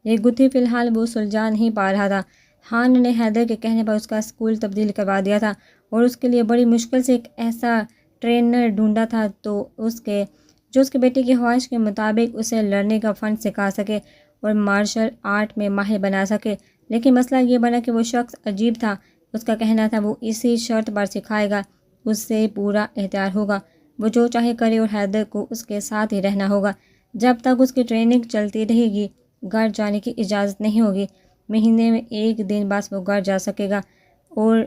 یہ گتھی فی الحال وہ سلجھا نہیں پا رہا تھا۔ خان نے حیدر کے کہنے پر اس کا اسکول تبدیل کروا دیا تھا، اور اس کے لیے بڑی مشکل سے ایک ایسا ٹرینر ڈھونڈا تھا جو اس کے بیٹے کی خواہش کے مطابق اسے لڑنے کا فن سکھا سکے اور مارشل آرٹ میں ماہر بنا سکے۔ لیکن مسئلہ یہ بنا کہ وہ شخص عجیب تھا۔ اس کا کہنا تھا وہ اسی شرط پر سکھائے گا، اس سے پورا اختیار ہوگا، وہ جو چاہے کرے، اور حیدر کو اس کے ساتھ ہی رہنا ہوگا جب تک اس کی ٹریننگ چلتی رہے گی۔ گھر جانے کی اجازت نہیں ہوگی، مہینے میں 1 دن بس وہ گھر جا سکے گا، اور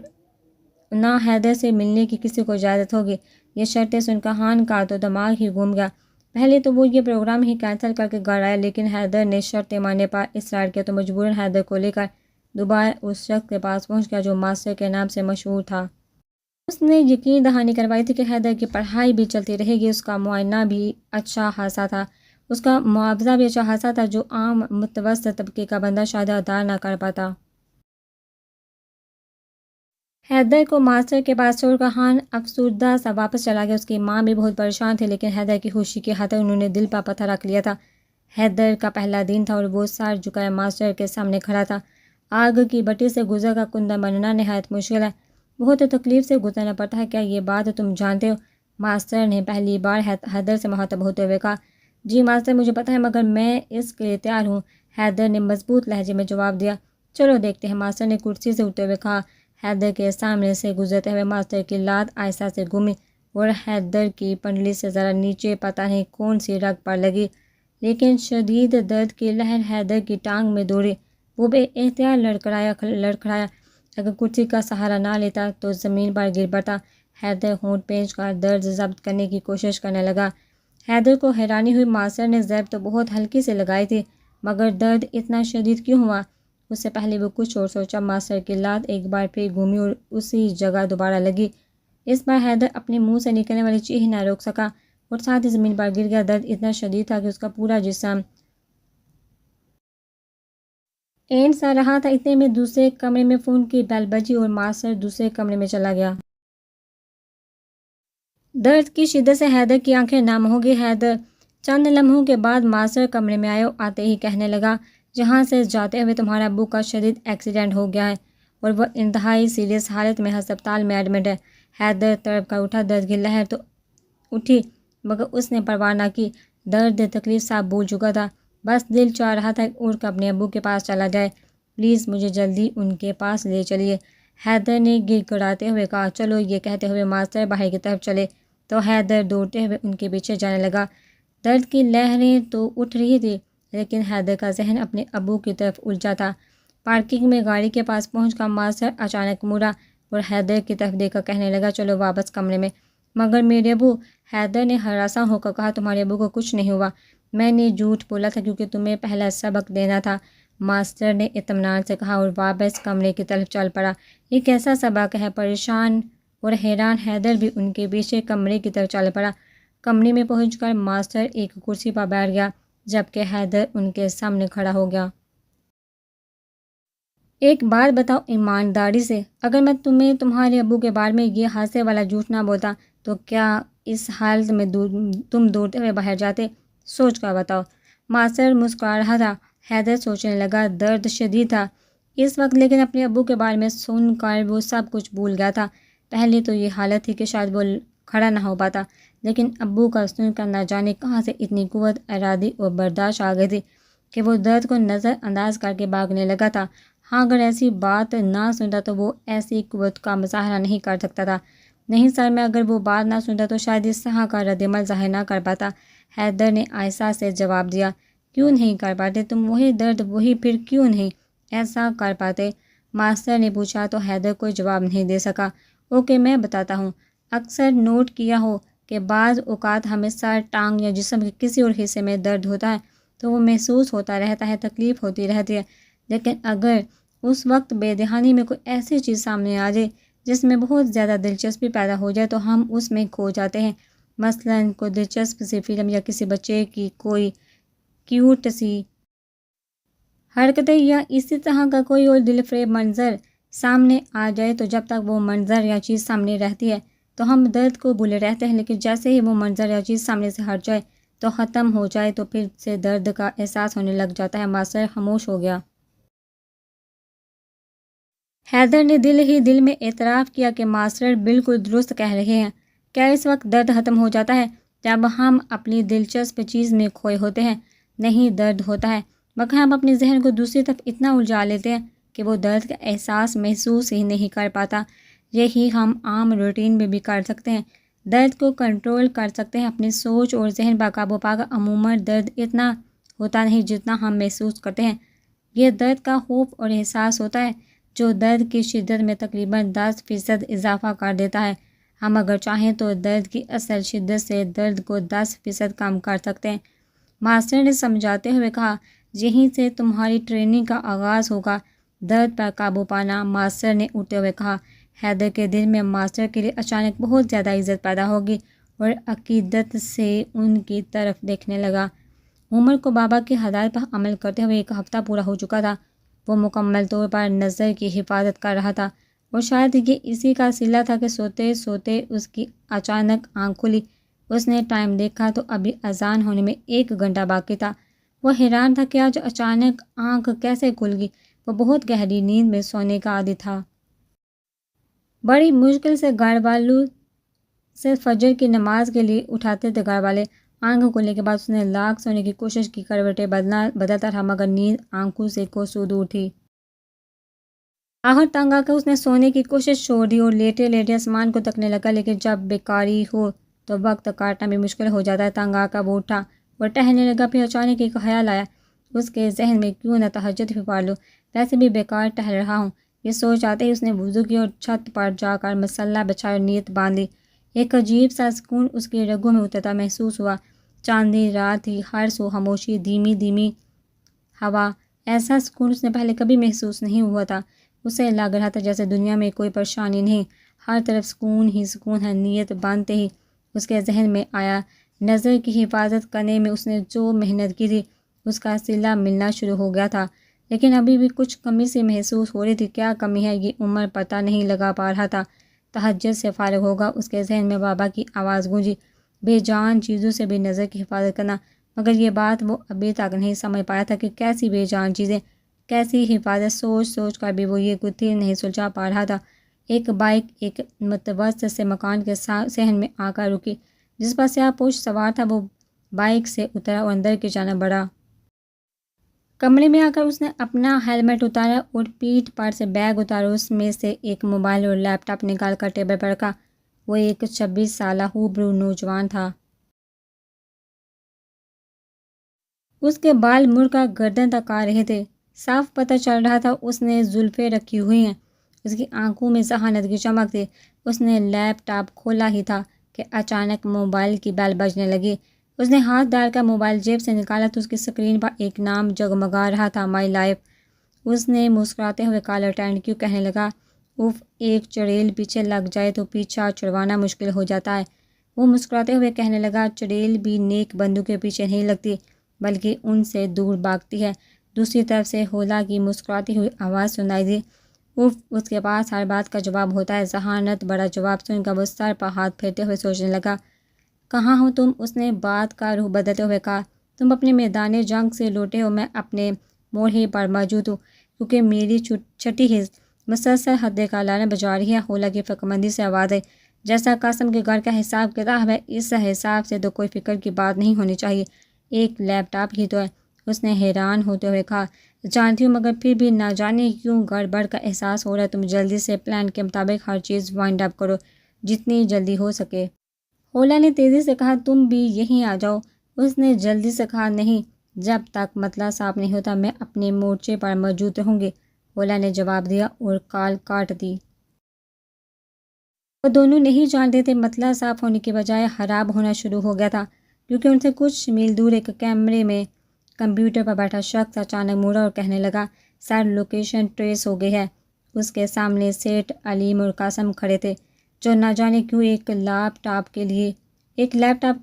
نہ حیدر سے ملنے کی کسی کو اجازت ہوگی۔ یہ شرطیں سن کر خان کا تو دماغ ہی گھوم گیا۔ پہلے تو وہ یہ پروگرام ہی کینسل کر کے گھر آیا، لیکن حیدر نے شرطیں ماننے پر اصرار کیا تو مجبوراً حیدر کو لے کر دوبارہ اس شخص کے پاس پہنچ گیا جو ماسٹر کے نام سے مشہور تھا۔ اس نے یقین دہانی کروائی تھی کہ حیدر کی پڑھائی بھی چلتی رہے گی، اس کا معائنہ بھی اچھا خاصا تھا، اس کا معاوضہ بھی اچھا خاصا تھا، جو عام متوسط طبقے کا بندہ شاید ادا نہ کر پاتا۔ حیدر کو ماسٹر کے پاس چھوڑ کر خان افسردہ سا واپس چلا گیا۔ اس کی ماں بھی بہت پریشان تھی، لیکن حیدر کی خوشی کی خاطر انہوں نے دل پر پتھر رکھ لیا تھا۔ حیدر کا پہلا دن تھا اور وہ سر جھکائے ماسٹر کے سامنے کھڑا تھا۔ آگ کی بٹی سے گزر کر کندہ بننا نہایت مشکل ہے، بہت تکلیف سے گزرنا پڑتا ہے، کیا یہ بات تم جانتے ہو؟ ماسٹر نے پہلی بار حیدر سے مخاطب ہوتے ہوئے کہا۔ جی ماسٹر، مجھے پتہ ہے، مگر میں اس کے لیے تیار ہوں، حیدر نے مضبوط لہجے میں جواب دیا۔ چلو دیکھتے ہیں، ماسٹر نے کرسی سے اٹھتے ہوئے کہا۔ حیدر کے سامنے سے گزرتے ہوئے ماسٹر کی لات آہستہ سے گھومی اور حیدر کی پنڈلی سے ذرا نیچے پتہ نہیں کون سی رگ پر لگی، لیکن شدید درد کی لہر حیدر کی ٹانگ میں دوڑی۔ وہ بے اختیار لڑکھڑایا۔ اگر کرسی کا سہارا نہ لیتا تو زمین پر گر پڑتا۔ حیدر ہونٹ پینچ کر درد ضبط کرنے کی کوشش کرنے لگا۔ حیدر کو حیرانی ہوئی، ماسٹر نے ضرب تو بہت ہلکی سے لگائی تھی، مگر درد اتنا شدید کیوں ہوا؟ اس سے پہلے وہ کچھ اور سوچا۔ ماسٹر کی لات ایک بار پھر گھومی اور اسی جگہ دوبارہ لگی۔ اس بار حیدر اپنے منہ سے نکلنے والی چیخ نہ روک سکا اور ساتھ ہی زمین پر گر گیا۔ درد اتنا شدید تھا کہ اس کا پورا جسم اینٹ سا رہا تھا۔ اتنے میں دوسرے کمرے میں فون کی بیل بجی اور ماسٹر دوسرے کمرے میں چلا گیا۔ درد کی شدت سے حیدر کی آنکھیں نم ہو گئی۔ حیدر چند لمحوں کے بعد ماسٹر کمرے میں آئے، آتے ہی کہنے لگا، جہاں سے جاتے ہوئے تمہارے ابو کا شدید ایکسیڈنٹ ہو گیا ہے اور وہ انتہائی سیریس حالت میں ہسپتال میں ایڈمٹ ہے۔ حیدر تڑپ کر اٹھا۔ درد کی لہر تو اٹھی، مگر اس نے پرواہ نہ کی۔ درد تکلیف سب بھول چکا تھا، بس دل چاہ رہا تھا اٹھ کر اپنے ابو کے پاس چلا جائے۔ پلیز مجھے جلدی ان کے پاس لے چلیے، حیدر نے گڑ گڑاتے ہوئے کہا۔ چلو، یہ کہتے ہوئے ماسٹر باہر کی طرف چلے تو حیدر دوڑتے ہوئے ان کے پیچھے جانے لگا۔ درد کی لہریں تو اٹھ رہی تھی، لیکن حیدر کا ذہن اپنے ابو کی طرف الجھا تھا۔ پارکنگ میں گاڑی کے پاس پہنچ کر ماسٹر اچانک مڑا اور حیدر کی طرف دیکھ کر کہنے لگا، چلو واپس کمرے میں۔ مگر میرے ابو، حیدر نے ہراساں ہو کر کہا، تمہارے ابو کو کچھ نہیں ہوا، میں نے جھوٹ بولا تھا کیونکہ تمہیں پہلا سبق دینا تھا، ماسٹر نے اطمینان سے کہا اور واپس کمرے کی طرف چل پڑا۔ یہ کیسا سبق ہے؟ پریشان اور حیران حیدر بھی ان کے پیچھے کمرے کی طرف چل پڑا۔ کمرے میں پہنچ کر ماسٹر ایک کرسی پر بیٹھ گیا، جبکہ حیدر ان کے سامنے کھڑا ہو گیا۔ ایک بات بتاؤ ایمانداری سے، اگر میں تمہیں تمہارے ابو کے بارے میں یہ حادثے والا جھوٹ نہ بولتا تو کیا اس حالت میں تم دوڑتے ہوئے باہر جاتے؟ سوچ کر بتاؤ۔ ماسٹر مسکرا رہا تھا۔ حیدر سوچنے لگا، درد شدید تھا اس وقت، لیکن اپنے ابو کے بارے میں سن کر وہ سب کچھ بھول گیا تھا۔ پہلے تو یہ حالت تھی کہ شاید وہ کھڑا نہ ہو پاتا، لیکن ابو کا سن کر نہ جانے کہاں سے اتنی قوت ارادی اور برداشت آ گئی تھی کہ وہ درد کو نظر انداز کر کے بھاگنے لگا تھا۔ ہاں، اگر ایسی بات نہ سنتا تو وہ ایسی قوت کا مظاہرہ نہیں کر سکتا تھا۔ نہیں سر، میں اگر وہ بات نہ سنتا تو شاید اس طرح کا رد عمل ظاہر نہ کر پاتا، حیدر نے آہستہ سے جواب دیا۔ کیوں نہیں کر پاتے تم؟ وہی درد، وہی پھر کیوں نہیں ایسا کر پاتے؟ ماسٹر نے پوچھا تو حیدر کوئی جواب نہیں دے سکا۔ اوکے، میں بتاتا ہوں۔ اکثر نوٹ کیا ہو کہ بعض اوقات ہمیں سر، ٹانگ یا جسم کے کسی اور حصے میں درد ہوتا ہے تو وہ محسوس ہوتا رہتا ہے، تکلیف ہوتی رہتی ہے، لیکن اگر اس وقت بے دہانی میں کوئی ایسی چیز سامنے آ جائے جس میں بہت زیادہ دلچسپی پیدا ہو جائے تو ہم اس میں کھو جاتے ہیں۔ مثلاً کوئی دلچسپ سی فلم یا کسی بچے کی کوئی کیوٹ سی حرکتیں یا اسی طرح کا کوئی اور دل فریب منظر سامنے آ جائے تو جب تک وہ منظر یا چیز سامنے رہتی ہے تو ہم درد کو بھولے رہتے ہیں، لیکن جیسے ہی وہ منظر یا چیز سامنے سے ہٹ جائے تو ختم ہو جائے تو پھر سے درد کا احساس ہونے لگ جاتا ہے۔ ماسٹر خاموش ہو گیا۔ حیدر نے دل ہی دل میں اعتراف کیا کہ ماسٹر بالکل درست کہہ رہے ہیں۔ کیا اس وقت درد ختم ہو جاتا ہے جب ہم اپنی دلچسپ چیز میں کھوئے ہوتے ہیں؟ نہیں، درد ہوتا ہے، مگر ہم اپنے ذہن کو دوسری طرف اتنا الجھا لیتے ہیں کہ وہ درد کا احساس محسوس ہی نہیں کر پاتا۔ یہی ہم عام روٹین میں بھی کر سکتے ہیں، درد کو کنٹرول کر سکتے ہیں، اپنی سوچ اور ذہن پر قابو پا کر۔ عموماً درد اتنا ہوتا نہیں جتنا ہم محسوس کرتے ہیں۔ یہ درد کا خوف اور احساس ہوتا ہے جو درد کی شدت میں تقریباً 10% اضافہ کر دیتا ہے۔ ہم اگر چاہیں تو درد کی اصل شدت سے درد کو 10% کم کر سکتے ہیں، ماسٹر نے سمجھاتے ہوئے کہا۔ یہیں سے تمہاری ٹریننگ کا آغاز ہوگا، درد پر قابو پانا، ماسٹر نے اٹھتے ہوئے کہا۔ حیدر کے دل میں ماسٹر کے لیے اچانک بہت زیادہ عزت پیدا ہوگی اور عقیدت سے ان کی طرف دیکھنے لگا۔ عمر کو بابا کی ہدایت پر عمل کرتے ہوئے 1 ہفتہ پورا ہو چکا تھا۔ وہ مکمل طور پر نظر کی حفاظت کر رہا تھا اور شاید یہ اسی کا صلہ تھا کہ سوتے سوتے اس کی اچانک آنکھ کھلی۔ اس نے ٹائم دیکھا تو ابھی اذان ہونے میں 1 گھنٹہ باقی تھا۔ وہ حیران تھا کہ آج اچانک آنکھ کیسے کھل گئی۔ وہ بہت گہری نیند میں سونے کا عادی تھا۔ بڑی مشکل سے گھر والوں سے فجر کی نماز کے لیے اٹھاتے تھے گھر والے۔ آنکھ کھلنے کے بعد اس نے لاکھ سونے کی کوشش کی، کروٹیں بدلتا رہا مگر نیند آنکھوں سے کوسوں دور تھی۔ آخر تنگ آ کر اس نے سونے کی کوشش چھوڑ دی اور لیٹے لیٹے آسمان کو تکنے لگا، لیکن جب بیکاری ہو تو وقت کاٹنا بھی مشکل ہو جاتا ہے۔ تنگ آ کر وہ اٹھا اور ٹہلنے لگا، پھر اچانک ایک خیال آیا اس کے ذہن میں، کیوں نہ تہجد بھی پڑھ لوں، ویسے بھی بیکار ٹہل رہا ہوں۔ یہ سوچ آتے ہی اس نے وضو کیا اور چھت پر جا کر مصلی بچھایا اور نیت باندھ لی۔ ایک عجیب سا سکون اس کی رگوں میں اترتا محسوس ہوا۔ چاندنی رات تھی، ہر سو خاموشی، دھیمی دھیمی ہوا۔ ایسا سکون اس نے پہلے کبھی محسوس نہیں ہوا تھا۔ اسے لگ رہا تھا جیسے دنیا میں کوئی پریشانی نہیں، ہر طرف سکون ہی سکون ہے۔ نیت باندھتے ہی اس کے ذہن میں آیا، نظر کی حفاظت کرنے میں اس نے جو محنت کی تھی اس کا صلہ ملنا شروع ہو گیا تھا، لیکن ابھی بھی کچھ کمی سی محسوس ہو رہی تھی۔ کیا کمی ہے یہ عمر پتہ نہیں لگا پا رہا تھا۔ تہجد سے فارغ ہوگا اس کے ذہن میں بابا کی آواز گونجی، بے جان چیزوں سے بھی نظر کی حفاظت کرنا، مگر یہ بات وہ ابھی تک نہیں سمجھ پایا تھا کہ کیسی بے جان چیزیں، کیسی حفاظت۔ سوچ سوچ کر بھی وہ یہ گتھی نہیں سلجھا پا رہا تھا۔ ایک بائک ایک متوسط سے مکان کے صحن میں آ کر رکی۔ جس پر سیاہ پوش سوار تھا وہ بائک سے اترا اور اندر کی جانب بڑھا۔ کمرے میں آ کر اس نے اپنا ہیلمٹ اتارا اور پیٹھ پر سے بیگ اتارا، اس میں سے ایک موبائل اور لیپ ٹاپ نکال کر ٹیبل پر رکھا۔ وہ ایک 26 سالہ ہوبرو نوجوان تھا۔ اس کے بال مڑ کر گردن تک آ رہے تھے، صاف پتہ چل رہا تھا اس نے زلفیں رکھی ہوئی ہیں۔ اس کی آنکھوں میں ذہانت کی چمک تھی۔ اس نے لیپ ٹاپ کھولا ہی تھا کہ اچانک موبائل کی بیل بجنے لگی۔ اس نے ہاتھ ڈال کر موبائل جیب سے نکالا تو اس کی اسکرین پر ایک نام جگمگا رہا تھا، مائی لائف۔ اس نے مسکراتے ہوئے کالر ٹائنڈ کیوں کہنے لگا، اف، ایک چڑیل پیچھے لگ جائے تو پیچھا چھڑوانا مشکل ہو جاتا ہے۔ وہ مسکراتے ہوئے کہنے لگا، چڑیل بھی نیک بندوں کے پیچھے نہیں لگتی بلکہ ان سے دور بھاگتی ہے۔ دوسری طرف سے ہولا کی مسکراتی ہوئی آواز سنائی دی۔ اف، اس کے پاس ہر بات کا جواب ہوتا ہے۔ ذہانت بڑا جواب سن کر وہ سر پر ہاتھ پھیرتے ہوئے سوچنے لگا۔ کہاں ہو تم؟ اس نے بات کا رخ بدلتے ہوئے کہا۔ تم اپنے میدان جنگ سے لوٹے ہو، میں اپنے موڑ ہی پر موجود ہوں، کیونکہ میری چھٹی ہی مسلسل ہتھیلی کا الارم بجا رہی ہے۔ ہولا کی فکرمندی سے آواز آئی۔ جیسا قاسم کے گھر کا حساب کتاب ہے، اس حساب سے تو کوئی فکر کی بات نہیں ہونی چاہیے، ایک لیپ ٹاپ ہی تو ہے۔ اس نے حیران ہوتے ہوئے کہا۔ جانتی ہوں، مگر پھر بھی نہ جانے کیوں گڑبڑ کا احساس ہو رہا ہے۔ تم جلدی سے پلان کے مطابق ہر چیز وائنڈ اپ کرو، جتنی جلدی ہو سکے۔ ہولا نے تیزی سے کہا۔ تم بھی یہیں آ جاؤ۔ اس نے جلدی سے کہا۔ نہیں، جب تک مسئلہ صاف نہیں ہوتا میں اپنے مورچے پر موجود رہوں گی، ہولا نے جواب دیا اور کال کاٹ دی۔ وہ دونوں نہیں جانتے تھے مسئلہ صاف ہونے کے بجائے خراب ہونا شروع ہو گیا تھا، کیونکہ ان سے کچھ میل دور ایک کیمرے میں کمپیوٹر پر بیٹھا شخص اچانک مڑا اور کہنے لگا، سر لوکیشن ٹریس ہو گئی ہے۔ اس کے سامنے سیٹھ علیم اور قاسم کھڑے تھے، جو نہ جانے کیوں ایک لیپ ٹاپ کے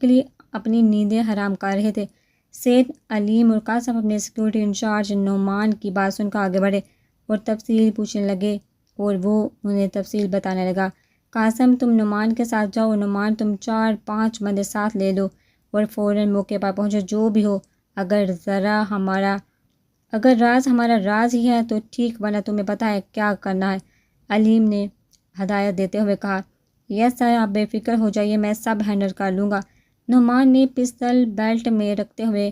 لیے اپنی نیندیں حرام کر رہے تھے۔ سیٹھ علیم اور قاسم اپنے سیکیورٹی انچارج نعمان کی بات سن کر آگے بڑھے اور تفصیل پوچھنے لگے، اور وہ انہیں تفصیل بتانے لگا۔ قاسم، تم نعمان کے ساتھ جاؤ، اور نعمان تم 4-5 بندے ساتھ لے لو اور فوراً موقع پر پہنچو۔ جو بھی ہو، اگر راز ہمارا راز ہی ہے تو ٹھیک، ورنہ تمہیں پتہ ہے کیا کرنا ہے، علیم نے ہدایت دیتے ہوئے کہا۔ یس سر، آپ بے فکر ہو جائیے، میں سب ہینڈل کر لوں گا، نعمان نے پستل بیلٹ میں رکھتے ہوئے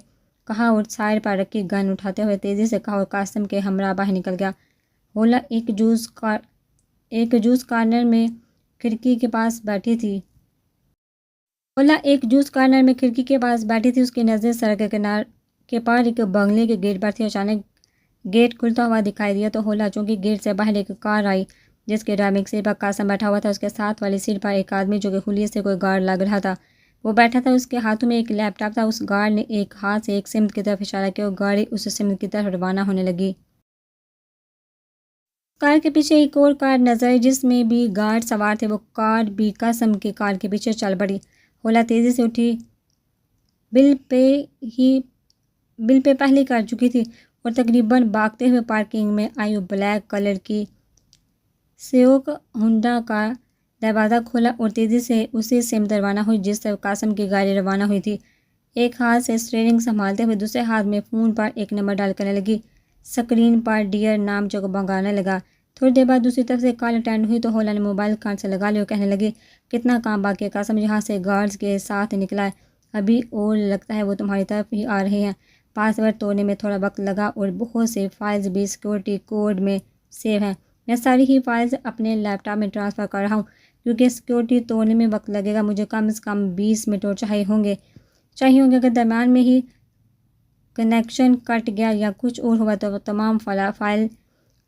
کہا اور سائڈ پر رکھی گن اٹھاتے ہوئے تیزی سے کہا اور قاسم کے ہمراہ باہر نکل گیا۔ ہولا ایک جوس کارنر میں کھڑکی کے پاس بیٹھی تھی۔ اس کی نظر سڑک کے کنارے کے پار ایک بنگلے کے گیٹ پر تھی۔ اچانک گیٹ کھلتا ہوا دکھائی دیا تو ہولا چونکہ گیٹ سے باہر ایک کار آئی، جس کے ڈرائیونگ سیٹ پر قاسم بیٹھا ہوا تھا۔ اس کے ساتھ والی سیٹ پر ایک آدمی، جو کہ خلیے سے کوئی گارڈ لگ رہا تھا، وہ بیٹھا تھا۔ اس کے ہاتھوں میں ایک لیپ ٹاپ تھا۔ اس گارڈ نے ایک ہاتھ سے ایک سمت کی طرف اشارہ کیا اور گاڑی اس سمت کی طرف روانہ ہونے لگی۔ کار کے پیچھے ایک اور کار نظر آئی، جس میں بھی گارڈ سوار تھے۔ وہ کار بھی قاسم کی کار کے پیچھے چل پڑی۔ ہولا تیزی سے اٹھی، بل پے پہلے کر چکی تھی اور تقریباً بھاگتے ہوئے پارکنگ میں آئی اور بلیک کلر کی سیوک ہونڈا کا دروازہ کھولا اور تیزی سے اسی سمت روانہ ہوئی جس سے قاسم کی گاڑی روانہ ہوئی تھی۔ ایک ہاتھ سے اسٹیئرنگ سنبھالتے ہوئے دوسرے ہاتھ میں فون پر ایک نمبر ڈائل کرنے لگی۔ اسکرین پر ڈیئر نام جگمگانے لگا۔ تھوڑی دیر بعد دوسری طرف سے کال اٹینڈ ہوئی تو ہولا نے موبائل کان سے لگا لیا اور کہنے لگی، کتنا کام باقی ہے قاسم؟ یہاں سے گارڈز کے ساتھ نکلا ہے ابھی، اور لگتا ہے وہ تمہاری طرف ہی آ رہے ہیں۔ پاسورڈ توڑنے میں تھوڑا وقت لگا اور بہت سے فائلز بھی سیکیورٹی کوڈ میں سیو ہیں۔ میں ساری ہی فائلز اپنے لیپ ٹاپ میں ٹرانسفر کر رہا ہوں، کیونکہ سیکیورٹی توڑنے میں وقت لگے گا۔ مجھے کم از کم 20 منٹ اور چاہیے ہوں گے۔ اگر درمیان میں ہی کنیکشن کٹ گیا یا کچھ اور ہوا تو تمام فائل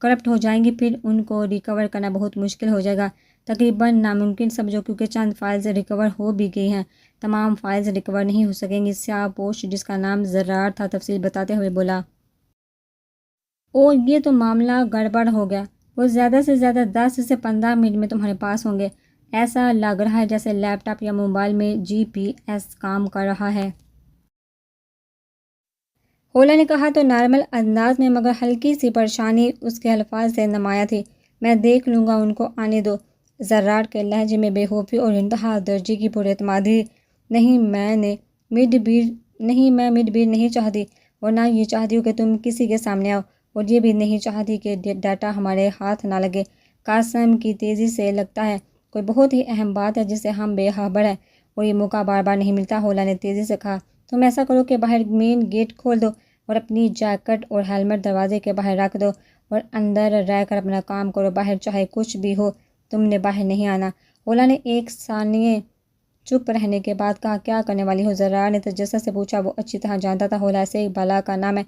کرپٹ ہو جائیں گی، پھر ان کو ریکور کرنا بہت مشکل ہو جائے گا، تقریباً ناممکن سمجھو، کیونکہ چند فائلز ریکور ہو بھی گئی ہیں، تمام فائلز ریکور نہیں ہو سکیں گی۔ سیاہ پوش، جس کا نام زرار تھا، تفصیل بتاتے ہوئے بولا۔ یہ تو معاملہ گڑبڑ ہو گیا۔ وہ زیادہ سے زیادہ 10 سے 15 منٹ میں تمہارے پاس ہوں گے۔ ایسا لگ رہا ہے جیسے لیپ ٹاپ یا موبائل میں GPS کام کر رہا ہے، ہولا نے کہا تو نارمل انداز میں، مگر ہلکی سی پریشانی اس کے الفاظ سے نمایاں تھی۔ میں دیکھ لوں گا، ان کو آنے دو، زرار کے لہجے میں بے خوفی اور انتہا درجے کی پر اعتمادی۔ نہیں، میں مڈ بیر نہیں چاہتی، اور نہ یہ چاہتی ہوں کہ تم کسی کے سامنے آؤ، اور یہ بھی نہیں چاہتی کہ ڈیٹا ہمارے ہاتھ نہ لگے۔ قاسم کی تیزی سے، لگتا ہے کوئی بہت ہی اہم بات ہے جس سے ہم بے خبر ہیں، اور یہ موقع بار بار نہیں ملتا۔ ہولا نے تیزی سے کہا، تم ایسا کرو کہ باہر مین گیٹ کھول دو اور اپنی جیکٹ اور ہیلمٹ دروازے کے باہر رکھ دو اور اندر رہ کر اپنا کام کرو، باہر چاہے کچھ بھی ہو تم نے باہر نہیں آنا۔ ہولا نے ایک ثانیے چپ رہنے کے بعد کہا، کیا کرنے والی ہو؟ زرار نے تجسس سے پوچھا۔ وہ اچھی طرح جانتا تھا ہولا ایسے ایک بلا کا نام ہے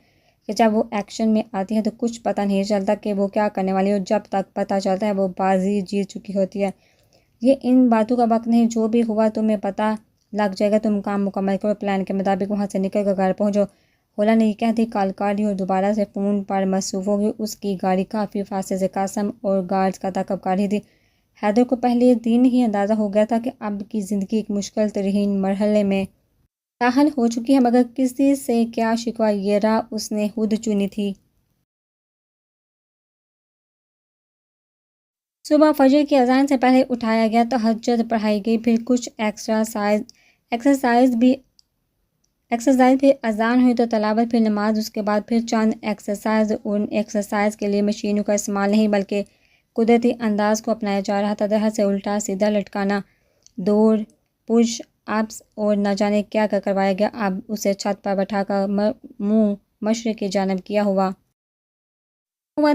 کہ جب وہ ایکشن میں آتی ہے تو کچھ پتہ نہیں چلتا کہ وہ کیا کرنے والی ہو، جب تک پتہ چلتا ہے وہ بازی جیت چکی ہوتی ہے۔ یہ ان باتوں کا وقت نہیں، جو بھی ہوا تمہیں پتہ لگ جائے گا، تم کام مکمل کرو، پلان کے مطابق وہاں سے نکل کر گھر پہنچو۔ ہولا نے یہ کہتے کال کاٹ دی اور دوبارہ سے فون پر مصروف ہو گئی۔ اس کی گاڑی کافی فاصلے سے قاسم اور گارڈز کا تعاقب کر رہی تھی۔ حیدر کو پہلے دن ہی اندازہ ہو گیا تھا کہ اب کی زندگی ایک مشکل ترین مرحلے میں حل ہو چکی ہے، مگر کسی سے کیا شکوہ، یہ راہ اس نے خود چنی تھی۔ صبح فجر کی اذان سے پہلے اٹھایا گیا، تہجد پڑھائی گئی، پھر کچھ ایکسرسائز پھر اذان ہوئی تو تلاوت، پھر نماز، اس کے بعد پھر چند ایکسرسائز۔ ان ایکسرسائز کے لیے مشینوں کا استعمال نہیں بلکہ قدرتی انداز کو اپنایا جا رہا تھا، درخت سے الٹا سیدھا لٹکانا، دوڑ، پش اپس اور نہ جانے کیا کیا کروایا گیا۔ اب اسے چھت پر بٹھا کر منہ مشرق کی جانب کیا ہوا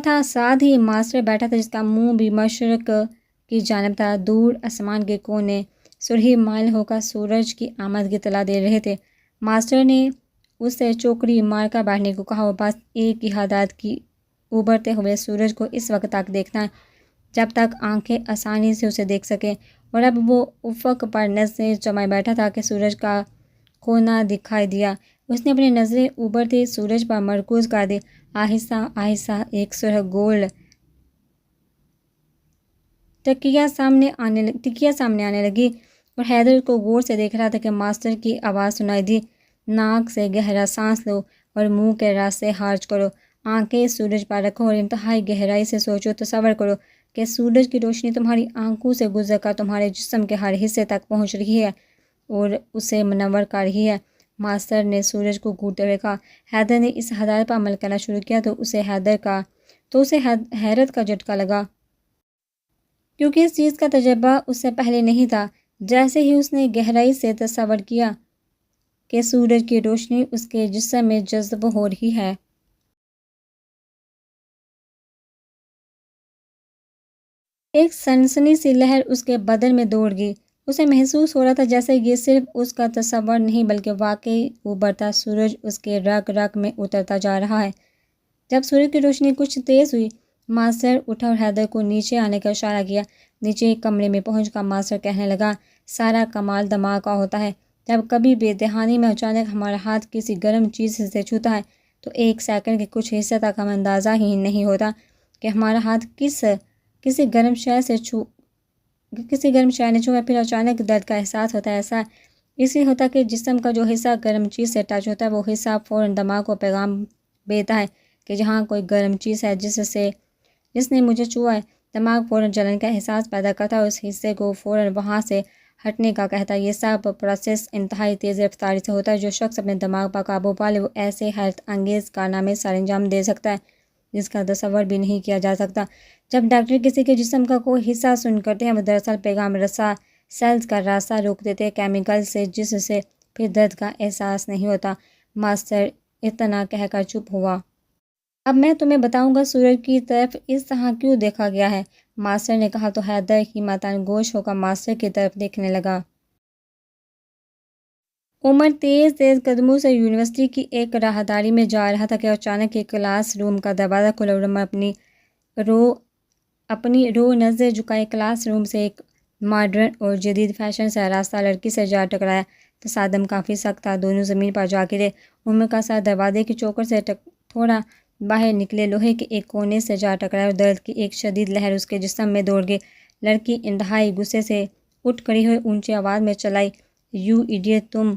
تھا، ساتھ ہی ماسٹر بیٹھا تھا جس کا منہ بھی مشرق کی جانب تھا۔ دور آسمان کے کونے سرخی مائل ہو کر سورج کی آمد کی اطلاع دے رہے تھے۔ ماسٹر نے اس سے چوکڑی مار کر بیٹھنے کو کہا، وہ بس ایک ہی ہدایت کی، ابھرتے ہوئے سورج کو اس وقت تک دیکھنا ہے جب تک آنکھیں آسانی سے اسے دیکھ سکیں۔ اور اب وہ افق پر نظریں جمائے بیٹھا تھا کہ سورج کا کونا دکھائی دیا۔ اس نے اپنی نظریں ابھرتے سورج پر مرکوز کر دی۔ آہستہ آہستہ ایک سرخ گول ٹکیا سامنے آنے لگی اور حیدر کو غور سے دیکھ رہا تھا کہ ماسٹر کی آواز سنائی دی، ناک سے گہرا سانس لو اور منہ کے راستے خارج کرو، آنکھیں سورج پر رکھو اور انتہائی گہرائی سے سوچو، تصور کرو کہ سورج کی روشنی تمہاری آنکھوں سے گزر کر تمہارے جسم کے ہر حصے تک پہنچ رہی ہے اور اسے منور کر رہی ہے۔ ماسٹر نے سورج کو گھورتے ہوئے کہا۔ حیدر نے اس ہدایت پر عمل کرنا شروع کیا تو اسے حیرت کا جھٹکا لگا، کیونکہ اس چیز کا تجربہ اس سے پہلے نہیں تھا۔ جیسے ہی اس نے گہرائی سے تصور کیا کہ سورج کی روشنی اس کے جسم میں جذب ہو رہی ہے، ایک سنسنی سی لہر اس کے بدن میں دوڑ گئی۔ اسے محسوس ہو رہا تھا جیسے یہ صرف اس کا تصور نہیں بلکہ واقعی ابھرتا سورج اس کے رگ رگ میں اترتا جا رہا ہے۔ جب سورج کی روشنی کچھ تیز ہوئی، ماسٹر اٹھا اور حیدر کو نیچے آنے کا اشارہ کیا۔ نیچے ایک کمرے میں پہنچ کر ماسٹر کہنے لگا، سارا کمال دماغ کا ہوتا ہے۔ جب کبھی بے دہانی میں اچانک ہمارا ہاتھ کسی گرم چیز سے چھوتا ہے تو ایک سیکنڈ کے کچھ حصے تک ہمیں اندازہ ہی نہیں ہوتا کہ ہمارا ہاتھ کسی گرم شے نے چھوا، پھر اچانک درد کا احساس ہوتا ہے۔ ایسا اس لیے ہوتا ہے کہ جسم کا جو حصہ گرم چیز سے ٹچ ہوتا ہے وہ حصہ فوراً دماغ کو پیغام بھیجتا ہے کہ جہاں کوئی گرم چیز ہے جس نے مجھے چھوا ہے۔ دماغ فوراً جلن کا احساس پیدا کرتا ہے اور اس حصے کو فوراً وہاں سے ہٹنے کا کہتا ہے۔ یہ سب پروسیس انتہائی تیز رفتاری سے ہوتا ہے۔ جو شخص اپنے دماغ پر قابو پا لے وہ ایسے حیرت انگیز کارنامے سر انجام دے سکتا ہے جس کا تصور بھی نہیں کیا جا سکتا۔ جب ڈاکٹر کسی کے جسم کا کوئی حصہ سن کرتے ہیں، وہ دراصل پیغام رساں سیلز کا راستہ روک دیتے ہیں کیمیکل سے، جس سے پھر درد کا احساس نہیں ہوتا۔ ماسٹر اتنا کہہ کر چپ ہوا۔ اب میں تمہیں بتاؤں گا سورج کی طرف اس طرح کیوں دیکھا گیا ہے، ماسٹر نے کہا تو حیدر ہمتاً گوش ہو کر ماسٹر کی طرف دیکھنے لگا۔ عمر تیز قدموں سے یونیورسٹی کی ایک راہداری میں جا رہا تھا کہ اچانک ایک کلاس روم کا دروازہ کھلا اور عمر اپنی رو نظر جھکائے کلاس روم سے ایک ماڈرن اور جدید فیشن سے آراستہ لڑکی سے جا ٹکرایا۔ تصادم کافی سخت تھا، دونوں زمین پر جا گرے۔ عمر کا سر دروازے کی چوکھٹ سے تھوڑا باہر نکلے لوہے کے ایک کونے سے جا ٹکرایا اور درد کی ایک شدید لہر اس کے جسم میں دوڑ گئی۔ لڑکی انتہائی غصے سے اٹھ کھڑی ہوئی اونچی آواز میں چلائی، یو ایڈیٹ، تم!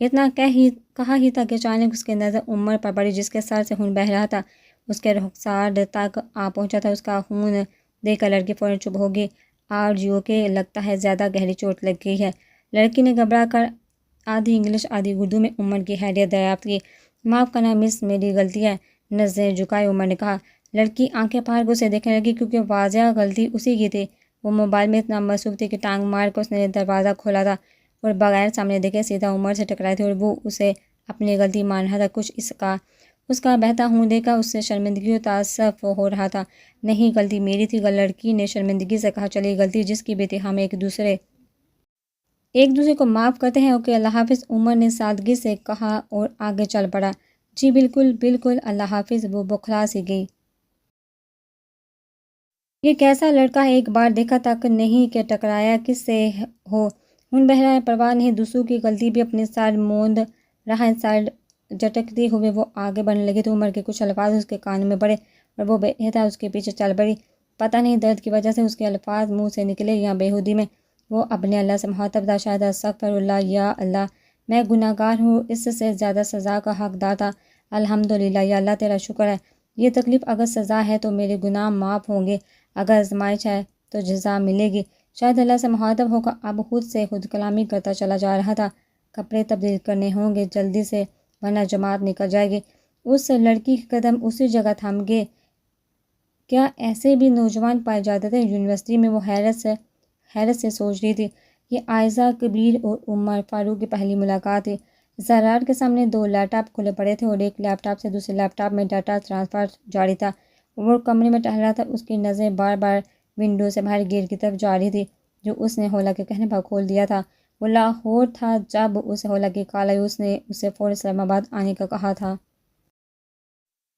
اتنا کہا ہی تھا کہ اچانک اس کی نظر عمر پر پڑی جس کے سر سے خون بہہ رہا تھا، اس کے رخسار تک آ پہنچا تھا۔ اس کا خون دیکھ کر لڑکی فوراً چپ ہو گئی۔ اوکے، لگتا ہے زیادہ گہری چوٹ لگ گئی ہے، لڑکی نے گھبرا کر آدھی انگلش آدھی اردو میں عمر کی خیریت دریافت کی۔ معاف کرنا مس، میری غلطی ہے، نظریں جھکائے عمر نے کہا۔ لڑکی آنکھیں پھاڑ کر اسے دیکھنے لگی کیونکہ واضح غلطی اسی کی تھی۔ وہ موبائل میں اتنا مصروف تھی کہ ٹانگ مار کر اس نے دروازہ کھولا تھا اور بغیر سامنے دیکھے سیدھا عمر سے ٹکرائی تھی اور وہ اسے اپنی غلطی مان رہا تھا۔ کچھ اس کا بہتا ہوں دیکھ کر اس سے شرمندگی اور تاسف ہو رہا تھا۔ نہیں، غلطی میری تھی، لڑکی نے شرمندگی سے کہا۔ چلیے، غلطی جس کی بھی تھی، ہم ایک دوسرے کو معاف کرتے ہیں۔ اوکے، اللہ حافظ، عمر نے سادگی سے کہا اور آگے چل پڑا۔ جی بالکل، اللہ حافظ، وہ بوکھلا سی گئی۔ یہ کیسا لڑکا ہے، ایک بار دیکھا تک نہیں کہ ٹکرایا کس سے ہو، خون بہہ رہا ہے، پرواہ نہیں، دوسروں کی غلطی بھی اپنے سر موند رہا ہے۔ سر جھٹکتے ہوئے وہ آگے بڑھنے لگی تو عمر کے کچھ الفاظ اس کے کانوں میں پڑے اور وہ بے احتیاط اس کے پیچھے چل پڑی۔ پتہ نہیں درد کی وجہ سے اس کے الفاظ منہ سے نکلے یا بیہودی میں۔ وہ اپنے اللہ سے مخاطب تھا، شاید استغفر اللہ، یا اللہ میں گناہ گار ہوں، اس سے زیادہ سزا کا حقدار تھا۔ الحمدللہ، یا اللہ تیرا شکر ہے، یہ تکلیف اگر سزا ہے تو میرے گناہ معاف ہوں گے، اگر آزمائش ہے تو جزا ملے گی۔ شاید اللہ سے مخاطب ہو کر اب خود سے خود کلامی کرتا چلا جا رہا تھا۔ کپڑے تبدیل کرنے ہوں گے جلدی سے، ورنہ جماعت نکل جائے گی۔ اس لڑکی کے قدم اسی جگہ تھم گئے۔ کیا ایسے بھی نوجوان پائے جاتے تھے؟ یونیورسٹی میں وہ حیرت سے سوچ رہی تھی۔ یہ عائزہ، کبیر اور عمر فاروق کی پہلی ملاقات تھی۔ زرار کے سامنے 2 لیپ ٹاپ کھلے پڑے تھے اور ایک لیپ ٹاپ سے دوسرے لیپ ٹاپ میں ڈاٹا ٹرانسفر جاری تھا۔ وہ کمرے میں ٹہل رہا تھا، اس کی نظریں بار بار ونڈو سے باہر گیٹ کی طرف جا رہی تھی جو اس نے ہولا کے کہنے پر کھول دیا تھا۔ وہ لاہور تھا جب اسے ہولا کی کال آئی، اس نے اسے فوری اسلام آباد آنے کا کہا تھا۔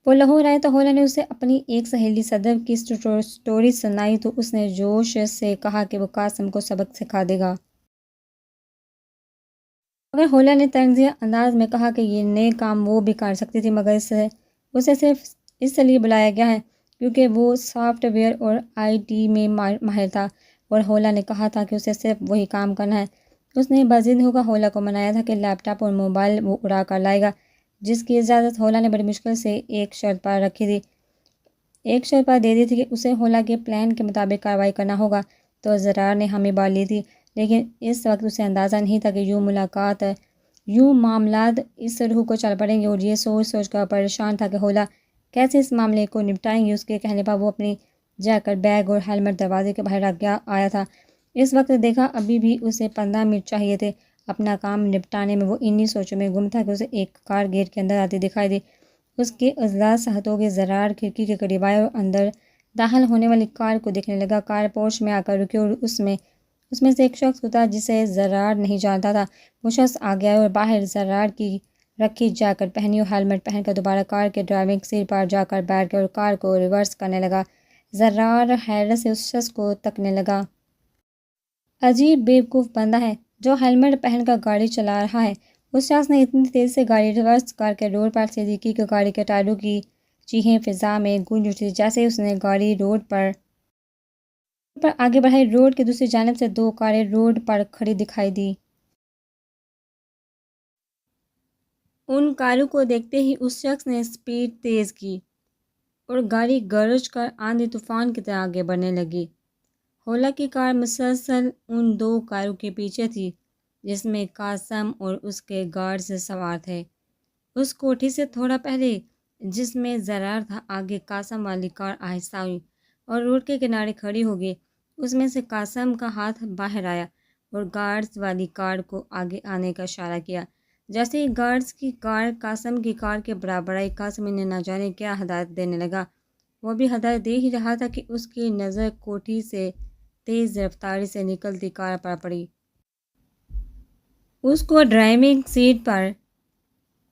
وہ لاہور آئے تو ہولا نے اسے اپنی ایک سہیلی صدر کی سٹوری سنائی تو اس نے جوش سے کہا کہ وہ قاسم کو سبق سکھا دے گا۔ مگر ہولا نے طنزیہ انداز میں کہا کہ یہ نئے کام وہ بھی کر سکتی تھی، مگر اسے صرف اس لیے بلایا گیا ہے کیونکہ وہ سافٹ ویئر اور IT میں ماہر تھا، اور ہولا نے کہا تھا کہ اسے صرف وہی کام کرنا ہے۔ اس نے بضد ہو کر ہولا کو منایا تھا کہ لیپ ٹاپ اور موبائل وہ اڑا کر لائے گا، جس کی اجازت ہولا نے بڑی مشکل سے ایک شرط پر رکھی تھی۔ ایک شرط پر دے دی تھی کہ اسے ہولا کے پلان کے مطابق کارروائی کرنا ہوگا، تو زرار نے ہمیں بار لی تھی، لیکن اس وقت اسے اندازہ نہیں تھا کہ یوں معاملات اس روح کو چل پڑیں گے، اور یہ سوچ کر پریشان تھا کہ ہولا کیسے اس معاملے کو نپٹائیں گی۔ اس کے کہنے پر وہ اپنی جیکٹ، بیگ اور ہیلمٹ دروازے کے باہر رکھ آیا تھا۔ اس وقت دیکھا ابھی بھی اسے 15 منٹ چاہیے تھے اپنا کام نپٹانے میں۔ وہ انہی سوچوں میں گم تھا کہ اسے ایک کار گیٹ کے اندر آتی دکھائی دی۔ اس کے اجلاس ہاتھوں کے زرار کھڑکی کے قریب آئے اور اندر داخل ہونے والی کار کو دیکھنے لگا۔ کار پورچ میں آ کر رکی اور اس میں سے ایک شخص اترا جسے زرار نہیں جانتا تھا۔ وہ شخص آگے آیا اور باہر زرار کی رکھی جیکٹ پہنی اور ہیلمٹ پہن کر دوبارہ کار کے ڈرائیونگ سیٹ پر جا کر بیٹھ گیا اور کار کو ریورس کرنے لگا۔ زرار حیرت سے اس شخص کو تکنے لگا۔ عجیب بیوقوف بندہ ہے جو ہیلمٹ پہن کر گاڑی چلا رہا ہے۔ اس شخص نے اتنی تیزی سے گاڑی ریورس کر کے روڈ پر سیدھی کی کہ گاڑی کے ٹائروں کی چیخیں فضا میں گونج اٹھی۔ جیسے اس نے گاڑی روڈ پر آگے بڑھائی، روڈ کی دوسری جانب سے 2 کاریں روڈ پر کھڑی دکھائی دی۔ ان کاروں کو دیکھتے ہی اس شخص نے سپیڈ تیز کی اور گاڑی گرج کر آندھی طوفان کی طرح آگے بڑھنے لگی۔ ہولا کی کار مسلسل ان 2 کاروں کے پیچھے تھی جس میں قاسم اور اس کے گارڈز سوار تھے۔ اس کوٹھی سے تھوڑا پہلے جس میں زرار تھا، آگے قاسم والی کار آہستہ ہوئی اور روڈ کے کنارے کھڑی ہو گئی۔ اس میں سے قاسم کا ہاتھ باہر آیا اور گارڈز والی کار کو آگے آنے کا اشارہ کیا۔ جیسے ہی گارڈز کی کار قاسم کی کار کے برابر آئی، قاسم انہیں نہ جانے کیا ہدایت دینے لگا۔ وہ بھی ہدایت دے ہی رہا تھا کہ اس کی نظر کوٹھی سے تیز رفتاری سے نکلتی کار پر پڑی۔ اس کو ڈرائیونگ سیٹ پر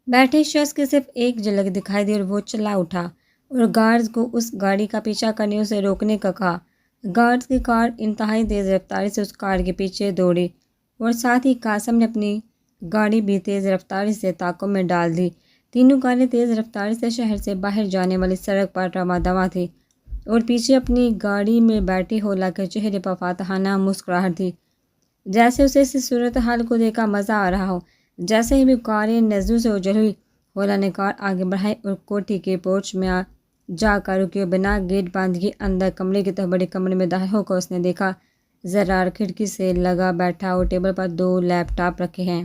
بیٹھے شخص کی صرف ایک جھلک دکھائی دی اور وہ چلا اٹھا اور گارڈز کو اس گاڑی کا پیچھا کرنے اسے روکنے کا کہا۔ گارڈز کی کار انتہائی تیز رفتاری سے اس کار کے پیچھے دوڑی اور ساتھ ہی قاسم نے اپنی گاڑی بھی تیز رفتاری سے تعاقب میں ڈال دی۔ تینوں کاریں تیز رفتاری سے شہر سے باہر جانے والی سڑک پر رواں دواں تھیں اور پیچھے اپنی گاڑی میں بیٹھی ہولا کے چہرے پر فاتحانہ مسکراہٹ تھی، جیسے اسے اس صورتحال کو دیکھ کر مزہ آ رہا ہو۔ جیسے ہی وہ کاریں نظروں سے اوجھل ہوئی، ہولا نے کار آگے بڑھائی اور کوٹھی کے پورچ میں جا کر رکی اور بنا گیٹ بند کیے اندر کمرے کی طرف بڑے کمرے میں داخل ہو کر اس نے دیکھا زرار کھڑکی سے لگا بیٹھا اور ٹیبل پر 2 لیپ ٹاپ رکھے ہیں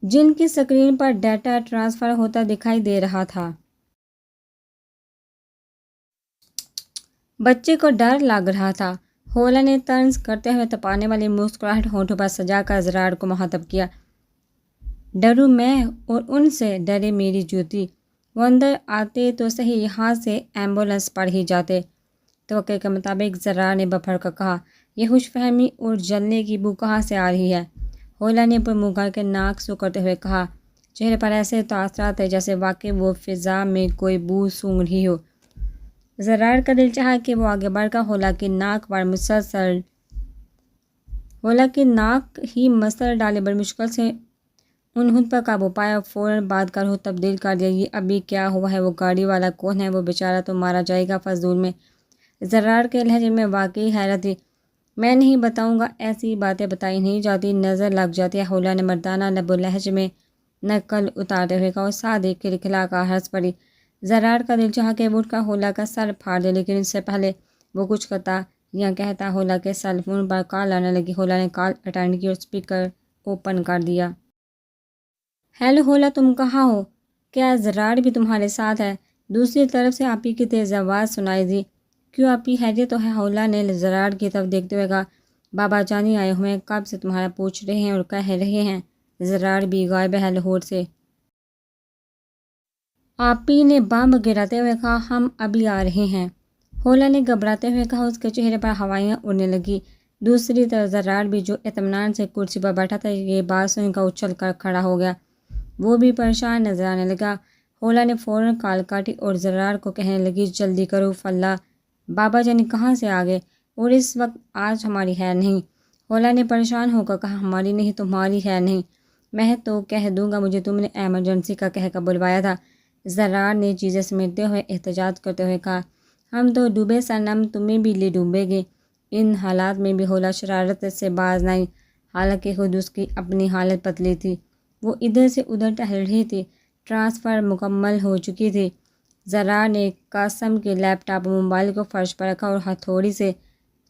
جن کی سکرین پر ڈیٹا ٹرانسفر ہوتا دکھائی دے رہا تھا۔ بچے کو ڈر لگ رہا تھا۔ ہولا نے طنز کرتے ہوئے تپانے والی مسکراہٹ ہونٹوں پر سجا کر زرار کو مخاطب کیا۔ ڈروں میں اور ان سے ڈرے میری جوتی۔ وہ اندر آتے تو صحیح، یہاں سے ایمبولینس پڑ ہی جاتے۔ توقع کے مطابق زرار نے بپھر کر کہا، یہ خوش فہمی اور جلنے کی بو کہاں سے آ رہی ہے؟ ہولا نے پر منہ کر کے ناک سو کرتے ہوئے کہا، چہرے پر ایسے تاثرات تھے جیسے واقعی وہ فضا میں کوئی بو سونگھ رہی ہو۔ زرار کا دل چاہا کہ وہ آگے بڑھ کر ہولا کی ناک ہی مسل ڈالے۔ بڑی مشکل سے انہوں پر قابو پایا اور فوراً بات کا رخ تبدیل کر دیا۔ یہ ابھی کیا ہوا ہے؟ وہ گاڑی والا کون ہے؟ وہ بیچارہ تو مارا جائے گا فضول میں۔ زرار کے لہجے میں واقعی حیرت تھی۔ میں نہیں بتاؤں گا، ایسی باتیں بتائی نہیں جاتی، نظر لگ جاتی ہے۔ حولا نے مردانہ لب و لہج میں نقل اتارتے ہوئے کہا اور ساتھ ایک کھلکھلا کا ہنس پڑی۔ زرار کا دل چاہا کہ وہ اٹھ کر حولا کا سر پھاڑ دے، لیکن اس سے پہلے وہ کچھ کرتا یا کہتا حولا کے سیل فون پر کال آنے لگی۔ حولا نے کال اٹینڈ کی اور اسپیکر اوپن کر دیا۔ ہیلو حولا، تم کہاں ہو؟ کیا زرار بھی تمہارے ساتھ ہے؟ دوسری طرف سے آپی کی تیز آواز سنائی دی۔ کیوں آپی، خیریت تو ہے؟ حولا نے زرار کی طرف دیکھتے ہوئے کہا۔ بابا جانی آئے ہوئے ہیں، کب سے تمہارا پوچھ رہے ہیں اور کہہ رہے ہیں۔ زرار بھی غائب ہے لاہور سے۔ آپی نے بم گراتے ہوئے کہا، ہم ابھی آ رہے ہیں۔ حولا نے گھبراتے ہوئے کہا، اس کے چہرے پر ہوائیاں اڑنے لگی۔ دوسری طرف زرار بھی جو اطمینان سے کرسی پر بیٹھا تھا، یہ بات سن کر اچھل کر کھڑا ہو گیا۔ وہ بھی پریشان نظر آنے لگا۔ حولا نے فوراً کال کاٹی اور زرار کو کہنے لگی، جلدی کرو فاللہ، بابا جانی کہاں سے آ گئے اور اس وقت؟ آج ہماری خیر نہیں۔ حولا نے پریشان ہو کر کہا، ہماری نہیں تمہاری خیر نہیں؟ میں تو کہہ دوں گا، مجھے تم نے ایمرجنسی کا کہہ کر بلوایا تھا۔ زرار نے چیزیں سمیٹتے ہوئے احتجاج کرتے ہوئے کہا، ہم تو ڈوبے صنم، تمہیں بھی لے ڈوبے گے۔ ان حالات میں بھی حولا شرارت سے باز نہ آئی، حالانکہ خود اس کی اپنی حالت پتلی تھی۔ وہ ادھر سے ادھر ٹہل رہی تھی، ٹرانسفر مکمل ہو چکی تھی۔ زرار نے قاسم کے لیپ ٹاپ اور موبائل کو فرش پر رکھا اور ہتھوڑی سے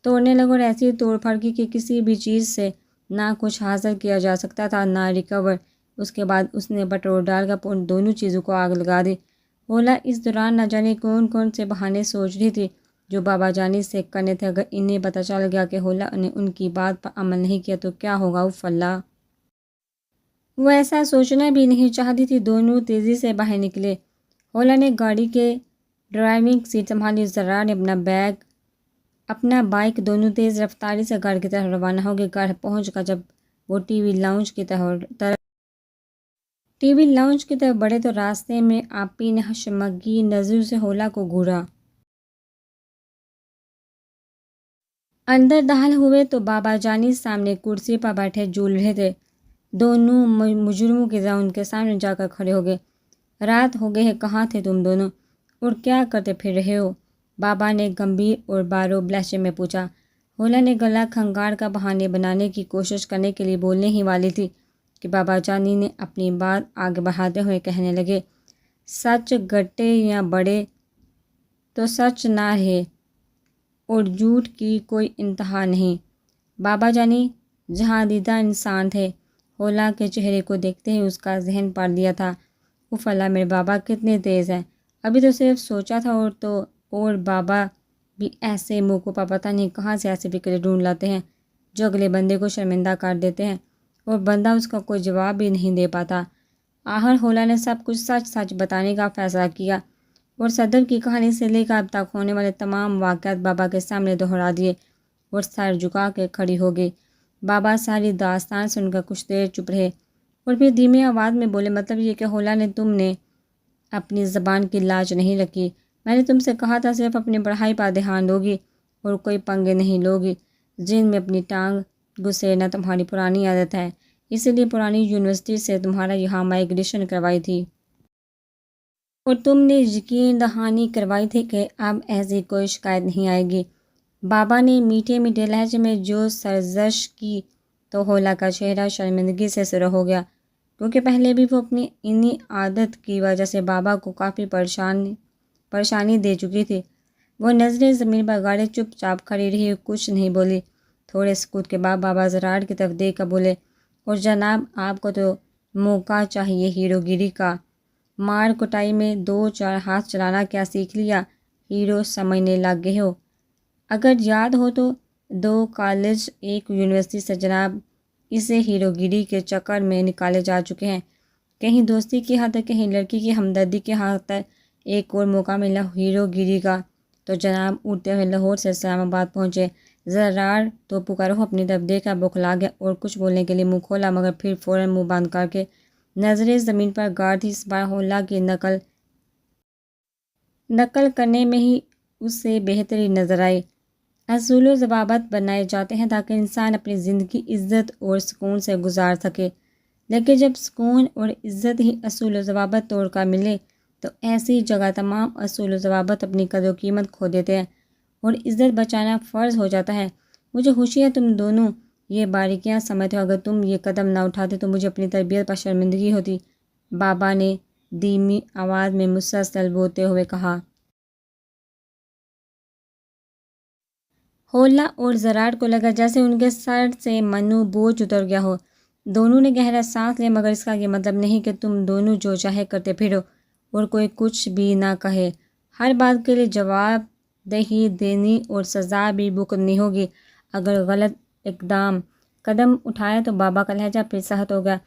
توڑنے لگا اور ایسی توڑ پھاڑ کی کہ کسی بھی چیز سے نہ کچھ حاصل کیا جا سکتا تھا نہ ریکور۔ اس کے بعد اس نے پٹرول ڈال کر ان دونوں چیزوں کو آگ لگا دی۔ حولا اس دوران نہ جانے کون کون سے بہانے سوچ رہی تھی جو بابا جانی سے کرنے تھے۔ اگر انہیں پتہ چل گیا کہ حولا نے ان کی بات پر عمل نہیں کیا تو کیا ہوگا؟ اف اللہ! وہ ایسا سوچنا بھی نہیں چاہتی تھی۔ دونوں تیزی سے باہر نکلے۔ حولا نے گاڑی کے ڈرائیونگ سیٹ سنبھالی۔ زرار نے اپنا بائک دونوں تیز رفتاری سے گھر کی طرف روانہ ہو گئے۔ گھر پہنچ کر جب وہ ٹی وی لاؤنج کی طرف بڑھے تو راستے میں آپی نے حشمگی نظر سے حولا کو گھورا۔ اندر داخل ہوئے تو بابا جانی سامنے کرسی پر بیٹھے جھول رہے تھے۔ دونوں مجرموں کی طرح ان کے سامنے جا کر کھڑے ہو گئے۔ رات ہو گئی ہے، کہاں تھے تم دونوں اور کیا کرتے پھر رہے ہو؟ بابا نے گمبھیر اور باروب لہجے میں پوچھا۔ حولا نے گلا کھنگار کا بہانے بنانے کی کوشش کرنے کے لیے بولنے ہی والی تھی کہ بابا جانی نے اپنی بات آگے بڑھاتے ہوئے کہنے لگے، سچ گھٹے یا بڑھے تو سچ نہ رہے اور جھوٹ کی کوئی انتہا نہیں۔ بابا جانی جہاندیدہ انسان تھے۔ حولا کے چہرے کو دیکھتے ہی اس کا ذہن پڑ لیا تھا، اف اللہ، میرے بابا کتنے تیز ہیں! ابھی تو صرف سوچا تھا اور بابا بھی ایسے موقعوں پر پتہ نہیں کہاں سے ایسی فکریں ڈھونڈ لاتے ہیں جو اگلے بندے کو شرمندہ کر دیتے ہیں اور بندہ اس کا کوئی جواب بھی نہیں دے پاتا۔ آخر حولا نے سب کچھ سچ سچ بتانے کا فیصلہ کیا اور صدر کی کہانی سے لے کر اب تک ہونے والے تمام واقعات بابا کے سامنے دہرا دیے اور سر جھکا کے کھڑی ہو گئی۔ بابا ساری داستان سن کر کچھ دیر چپ رہے اور پھر دھیمی آواز میں بولے، مطلب یہ کہ حولا نے تم نے اپنی زبان کی لاج نہیں رکھی۔ میں نے تم سے کہا تھا صرف اپنی پڑھائی پر دھیان دو گی اور کوئی پنگے نہیں لوگی۔ جن میں اپنی ٹانگ گھسیٹنا تمہاری پرانی عادت ہے، اسی لیے پرانی یونیورسٹی سے تمہارا یہاں مائگریشن کروائی تھی اور تم نے یقین دہانی کروائی تھی کہ اب ایسی کوئی شکایت نہیں آئے گی۔ بابا نے میٹھے میٹھے لہجے میں جو سرزنش کی تو حولا کا چہرہ شرمندگی سے سرخ ہو گیا، کیونکہ پہلے بھی وہ اپنی انہی عادت کی وجہ سے بابا کو کافی پریشانی دے چکی تھی۔ وہ نظریں زمین پر گاڑے چپ چاپ کھڑی رہی، کچھ نہیں بولی۔ تھوڑے سکوت کے بعد بابا زرار کی طرف دیکھ کر بولے، اور جناب، آپ کو تو موقع چاہیے ہیرو گیری کا۔ مار کٹائی میں 2-4 ہاتھ چلانا کیا سیکھ لیا، ہیرو سمجھنے لگ گئے ہو؟ اگر یاد ہو تو 2 کالج 1 یونیورسٹی سے جناب اسے ہیرو گیری کے چکر میں نکالے جا چکے ہیں۔ کہیں دوستی کی خاطر، کہیں لڑکی کی ہمدردی کی خاطر ایک اور موقع ملا ہیرو گیری کا تو جناب اٹھتے ہوئے لاہور سے اسلام آباد پہنچے۔ زرار تو پکارو اپنی طرف دیکھ کر بوکھلا گیا اور کچھ بولنے کے لیے منہ کھولا، مگر پھر فوراً منہ بند کر کے نظریں زمین پر گاڑ دی۔ اس بار حولا کی نقل کرنے میں ہی اسے بہتری نظر آئی۔ اصول و ضوابط بنائے جاتے ہیں تاکہ انسان اپنی زندگی عزت اور سکون سے گزار سکے، لیکن جب سکون اور عزت ہی اصول و ضوابط توڑ کر ملے تو ایسی جگہ تمام اصول و ضوابط اپنی قدر و قیمت کھو دیتے ہیں اور عزت بچانا فرض ہو جاتا ہے۔ مجھے خوشی ہے تم دونوں یہ باریکیاں سمجھتے ہو، اگر تم یہ قدم نہ اٹھاتے تو مجھے اپنی تربیت پر شرمندگی ہوتی، بابا نے دھیمی آواز میں مسلسل بولتے ہوئے کہا۔ حولہ اور زراڑ کو لگا جیسے ان کے سر سے منو بوجھ اتر گیا ہو۔ دونوں نے گہرا سانس لیا، مگر اس کا یہ مطلب نہیں کہ تم دونوں جو چاہے کرتے پھرو اور کوئی کچھ بھی نہ کہے۔ ہر بات کے لیے جواب دہی دینی اور سزا بھی بھگتنی ہوگی۔ اگر غلط قدم اٹھایا تو بابا کا لہجہ پھر سخت ہو گیا۔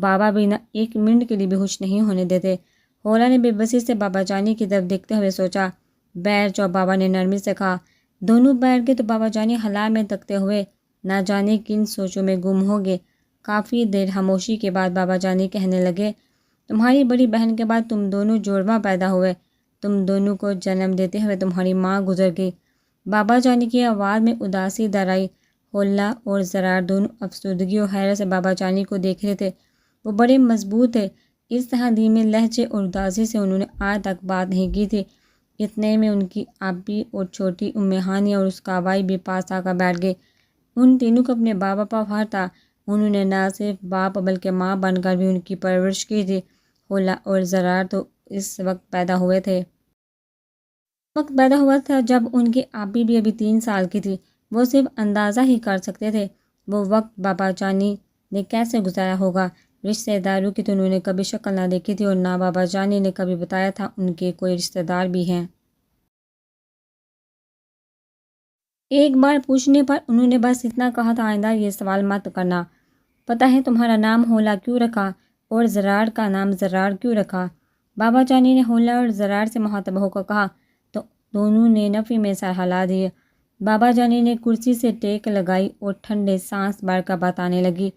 بابا بھی نہ ایک منٹ کے لیے بھی ہوش نہیں ہونے دیتے۔ حولہ نے بے بسی سے بابا جانی کی طرف دیکھتے ہوئے سوچا۔ بیٹھ جاؤ، بابا نے نرمی سے کہا۔ دونوں بیٹھ گئے تو بابا جانی حالہ میں تکتے ہوئے نہ جانے کن سوچوں میں گم ہو گئے۔ کافی دیر خاموشی کے بعد بابا جانی کہنے لگے، تمہاری بڑی بہن کے بعد تم دونوں جوڑواں پیدا ہوئے، تم دونوں کو جنم دیتے ہوئے تمہاری ماں گزر گئی۔ بابا جانی کی آواز میں اداسی در آئی۔ حولہ اور زراڑ دونوں افسردگی اور حیرت سے بابا جانی کو دیکھ رہے تھے۔ وہ بڑے مضبوط تھے، اس طرح دھیمے لہجے اور اداسی سے انہوں نے آج تک بات نہیں کی تھی۔ اتنے میں ان کی آپی اور چھوٹی ام ہانیہ اور اس کا بھائی بھی پاس آ کر بیٹھ گئے۔ ان تینوں کو اپنے باپ پر فخر تھا، انہوں نے نہ صرف باپ بلکہ ماں بن کر بھی ان کی پرورش کی تھی۔ حولہ اور زراڑ تو اس وقت پیدا ہوئے تھے جب ان کی آپی بھی ابھی 3 سال کی تھی۔ وہ صرف اندازہ ہی کر سکتے تھے وہ وقت بابا جانی نے کیسے گزارا ہوگا۔ رشتہ داروں کی تو انہوں نے کبھی شکل نہ دیکھی تھی اور نہ بابا جانی نے کبھی بتایا تھا ان کے کوئی رشتہ دار بھی ہیں۔ ایک بار پوچھنے پر انہوں نے بس اتنا کہا تھا، آئندہ یہ سوال مت کرنا۔ پتہ ہے تمہارا نام حولہ کیوں رکھا اور زراڑ کا نام زراڑ کیوں رکھا؟ بابا جانی نے حولہ اور زراڑ سے مخاطب ہو کر کہا تو دونوں نے نفی میں سر ہلا دیے۔ بابا جانی نے کرسی سے ٹیک لگائی اور ٹھنڈے سانس بھر کر بتانے لگی،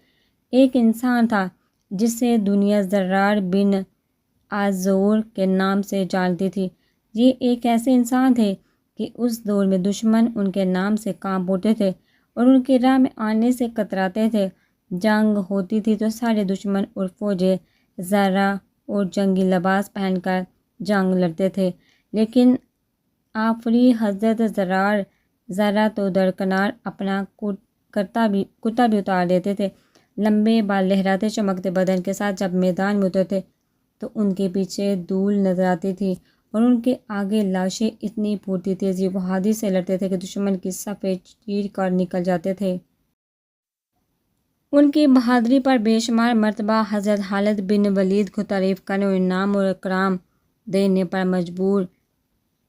ایک انسان تھا جسے دنیا زراڑ بن آزور کے نام سے جانتی تھی۔ یہ ایک ایسے انسان تھے کہ اس دور میں دشمن ان کے نام سے کانپ اٹھتے تھے اور ان کے راہ میں آنے سے کتراتے تھے۔ جنگ ہوتی تھی تو سارے دشمن اور فوجیں زرہ اور جنگی لباس پہن کر جنگ لڑتے تھے، لیکن آفری حضرت زراڑ ذرا تو درکنار اپنا کرتا بھی اتار دیتے تھے۔ لمبے بال لہراتے چمکتے بدن کے ساتھ جب میدان میں اترتے تو ان کے پیچھے دھول نظر آتی تھی اور ان کے آگے لاشیں اتنی پھوٹتی تیزی بہادری سے لڑتے تھے کہ دشمن کی صفیں چیر کر نکل جاتے تھے۔ ان کی بہادری پر بے شمار مرتبہ حضرت خالد بن ولید کو تعریف کرنے اور انعام اور اکرام دینے پر مجبور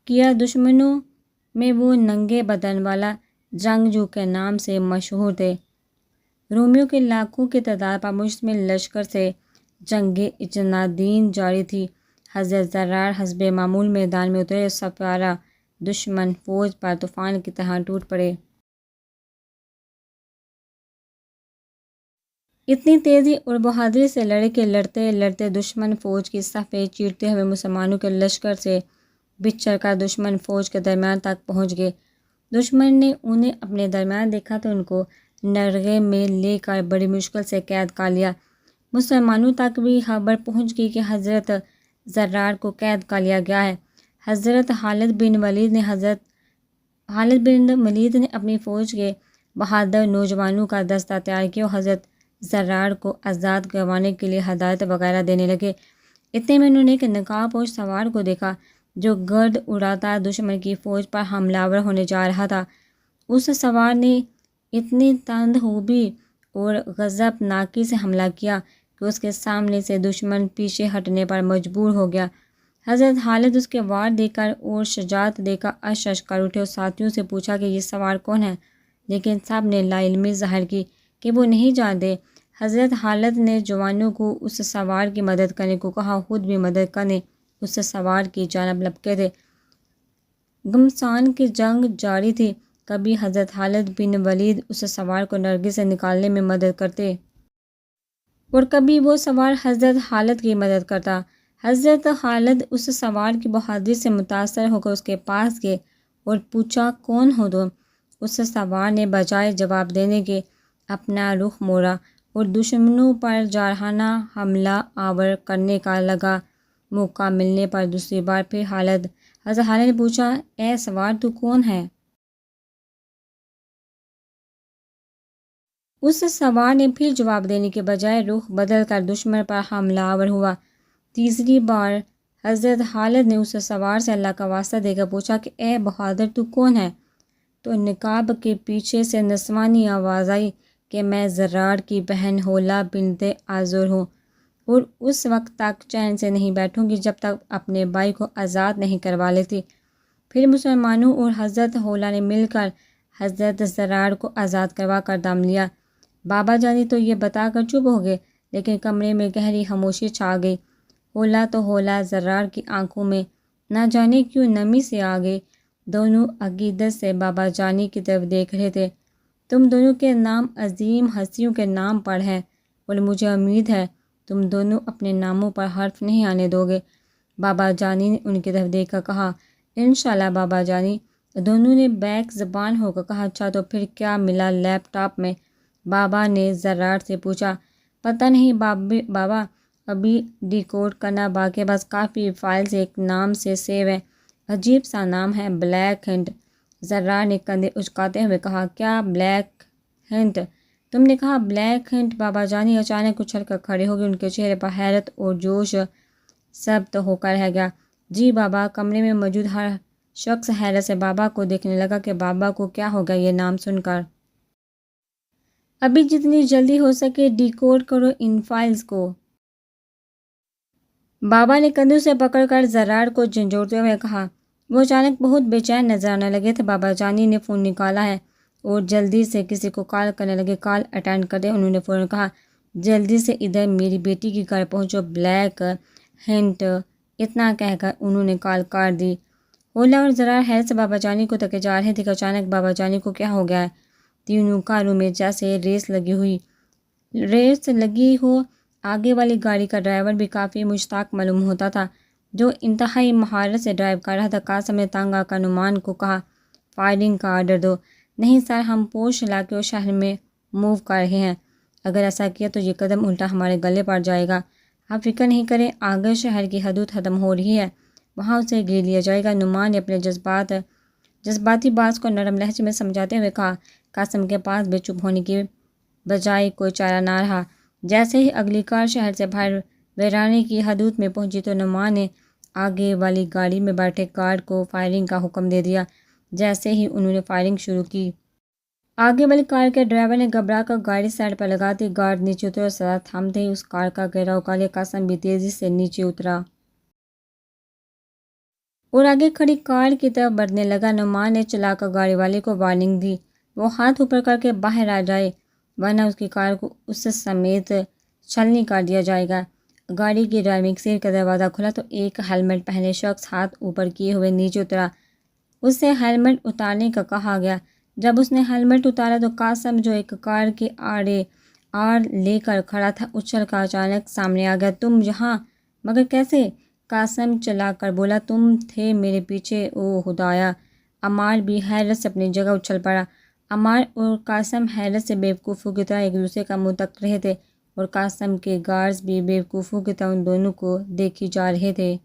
کیا۔ دشمنوں میں وہ ننگے بدن والا جنگجو کے نام سے مشہور تھے۔ رومیوں کے لاکھوں کی تعداد پر مشتمل لشکر سے جنگ اجنادین جاری تھی۔ حضرت زراڑ حسب معمول میدان میں اترے اور سپاہیہ دشمن فوج پر طوفان کی طرح ٹوٹ پڑے۔ اتنی تیزی اور بہادری سے لڑے کہ لڑتے لڑتے دشمن فوج کی صفیں چیرتے ہوئے مسلمانوں کے لشکر سے بچھڑ کر دشمن فوج کے درمیان تک پہنچ گئے۔ دشمن نے انہیں اپنے درمیان دیکھا تو ان کو نرغے میں لے کر بڑی مشکل سے قید کر لیا۔ مسلمانوں تک بھی خبر پہنچ گئی کہ حضرت زراڑ کو قید کر لیا گیا ہے۔ حضرت خالد بن ولید نے اپنی فوج کے بہادر نوجوانوں کا دستہ تیار کیا اور حضرت زراڑ کو آزاد کروانے کے لیے ہدایت وغیرہ دینے لگے۔ اتنے میں انہوں نے ایک نقاب پوش سوار کو دیکھا جو گرد اڑاتا دشمن کی فوج پر حملہ آور ہونے جا رہا تھا۔ اس سوار نے اتنی تند خوبی اور غضبناکی سے حملہ کیا کہ اس کے سامنے سے دشمن پیچھے ہٹنے پر مجبور ہو گیا۔ حضرت خالد اس کے وار دیکھ کر اور شجاعت دیکھ کر اش اش کر اٹھے اور ساتھیوں سے پوچھا کہ یہ سوار کون ہے، لیکن سب نے لا علمی ظاہر کی کہ وہ نہیں جانتے۔ حضرت خالد نے جوانوں کو اس سوار کی مدد کرنے کو کہا، خود بھی مدد کرنے اس سوار کی جانب لپکے تھے۔ گھمسان کی جنگ جاری تھی، کبھی حضرت خالد بن ولید اس سوار کو نرغے سے نکالنے میں مدد کرتے اور کبھی وہ سوار حضرت خالد کی مدد کرتا۔ حضرت خالد اس سوار کی بہادری سے متاثر ہو کر اس کے پاس گئے اور پوچھا، کون ہو تم؟ اس سوار نے بجائے جواب دینے کے اپنا رخ موڑا اور دشمنوں پر جارحانہ حملہ آور کرنے کا لگا۔ موقع ملنے پر دوسری بار پھر حضرت خالد نے پوچھا، اے سوار تو کون ہے؟ اس سوار نے پھر جواب دینے کے بجائے رخ بدل کر دشمن پر حملہ آور ہوا۔ تیسری بار حضرت خالد نے اس سوار سے اللہ کا واسطہ دے کر پوچھا کہ اے بہادر تو کون ہے؟ تو نقاب کے پیچھے سے نسوانی آواز آئی کہ میں زرار کی بہن حولہ بنت عذر ہوں، اور اس وقت تک چین سے نہیں بیٹھوں گی جب تک اپنے بھائی کو آزاد نہیں کروا لیتی۔ پھر مسلمانوں اور حضرت حولہ نے مل کر حضرت زرار کو آزاد کروا کر دم لیا۔ بابا جانی تو یہ بتا کر چپ ہو گئے، لیکن کمرے میں گہری خاموشی چھا گئی۔ حولہ زرار کی آنکھوں میں نہ جانے کیوں نمی سے آ گئی۔ دونوں عقیدت سے بابا جانی کی طرف دیکھ رہے تھے۔ تم دونوں کے نام عظیم ہستیوں کے نام پر ہے اور مجھے امید ہے تم دونوں اپنے ناموں پر حرف نہیں آنے دو گے۔ بابا جانی نے ان کی طرف دیکھ کر کہا، انشاءاللہ بابا جانی۔ دونوں نے بیک زبان ہو کر کہا، اچھا تو پھر کیا ملا لیپ ٹاپ میں؟ بابا نے زرار سے پوچھا۔ پتہ نہیں بابا، ابھی ڈیکوڈ کرنا باقی، بس کافی فائلز ایک نام سے سیو ہے، عجیب سا نام ہے، بلیک ہنٹ۔ زرار نے کندھے اچکاتے ہوئے کہا، کیا بلیک ہنٹ؟ تم نے کہا بلیک ہنٹ؟ بابا جانی اچانک اچھل کر کھڑے ہو گئے، ان کے چہرے پر حیرت اور جوش ثبت ہو کر رہ گیا۔ جی بابا۔ کمرے میں موجود ہر شخص حیرت سے بابا کو دیکھنے لگا کہ بابا کو کیا ہو گیا یہ نام سن کر۔ ابھی جتنی جلدی ہو سکے ڈیکوڈ کرو ان فائلز کو۔ بابا نے کندھوں سے پکڑ کر زرار کو جھنجھوڑتے ہوئے کہا۔ وہ اچانک بہت بے چین نظر آنے لگے تھے۔ بابا جانی نے فون نکالا ہے اور جلدی سے کسی کو کال کرنے لگے۔ کال اٹینڈ کرتے انہوں نے فوراً کہا، جلدی سے ادھر میری بیٹی کی گھر پہنچو، بلیک ہنٹ۔ اتنا کہہ کر انہوں نے کال کاٹ دی۔ حولہ اور زرار حیرت سے بابا جانی کو تکے جا رہے تھے کہ اچانک بابا جانی کو کیا ہو گیا ہے۔ تینوں کاروں میں جیسے ریس لگی ہو۔ آگے والی گاڑی کا ڈرائیور بھی کافی مشتاق معلوم ہوتا تھا، جو انتہائی مہارت سے ڈرائیو کر رہا تھا۔ قاسم نے تنگ آ کر نعمان کو کہا، فائرنگ کا آرڈر دو۔ نہیں سر، ہم پوش علاقے اور شہر میں موو کر رہے ہیں، اگر ایسا کیا تو یہ قدم الٹا ہمارے گلے پڑ جائے گا۔ آپ فکر نہیں کریں، آگے شہر کی حدود ختم ہو رہی ہے، وہاں اسے گھیر لیا جائے گا۔ نعمان نے اپنے جذباتی باز کو نرم لہجے میں سمجھاتے ہوئے کہا۔ قاسم کے پاس بھی چپ ہونے کی بجائے کوئی چارہ نہ رہا۔ جیسے ہی اگلی کار شہر سے باہر ویرانے کی حدود میں پہنچی تو نعمان نے آگے والی گاڑی میں بیٹھے گارڈ کو فائرنگ کا حکم دے دیا۔ جیسے ہی انہوں نے فائرنگ شروع کی، آگے والی کار کے ڈرائیور نے گھبرا کر گاڑی سائڈ پر لگا دی۔ گارڈ نیچے اترے اور ساتھ تھامتے ہی اس کار کا گھیراؤ کر لیا۔ قاسم بھی تیزی سے نیچے اترا اور آگے کھڑی کار کی طرف بڑھنے لگا۔ نعمان نے چلا کر گاڑی والے کو وارننگ دی، وہ ہاتھ اوپر کر کے باہر آ جائے، ورنہ اس کی کار کو اس سمیت چھلنی کر دیا جائے گا۔ گاڑی کی ڈرائیونگ سیٹ کا دروازہ کھلا تو ایک ہیلمٹ پہنے شخص ہاتھ اوپر کیے ہوئے نیچے اترا۔ اس سے ہیلمٹ اتارنے کا کہا گیا۔ جب اس نے ہیلمٹ اتارا تو قاسم، جو ایک کار کے آڑ لے کر کھڑا تھا، اچھل کر اچانک سامنے آ گیا۔ تم یہاں؟ مگر کیسے؟ قاسم چلا کر بولا، تم تھے میرے پیچھے، او خدایا! عمار بھی حیرت سے اپنی جگہ اچھل پڑا۔ عمار اور قاسم حیرت سے بیوقوفوں کی طرح ایک دوسرے کا منہ تک رہے تھے، اور قاسم کے گارڈز بھی بیوقوفوں کی طرح ان دونوں کو دیکھی جا رہے تھے۔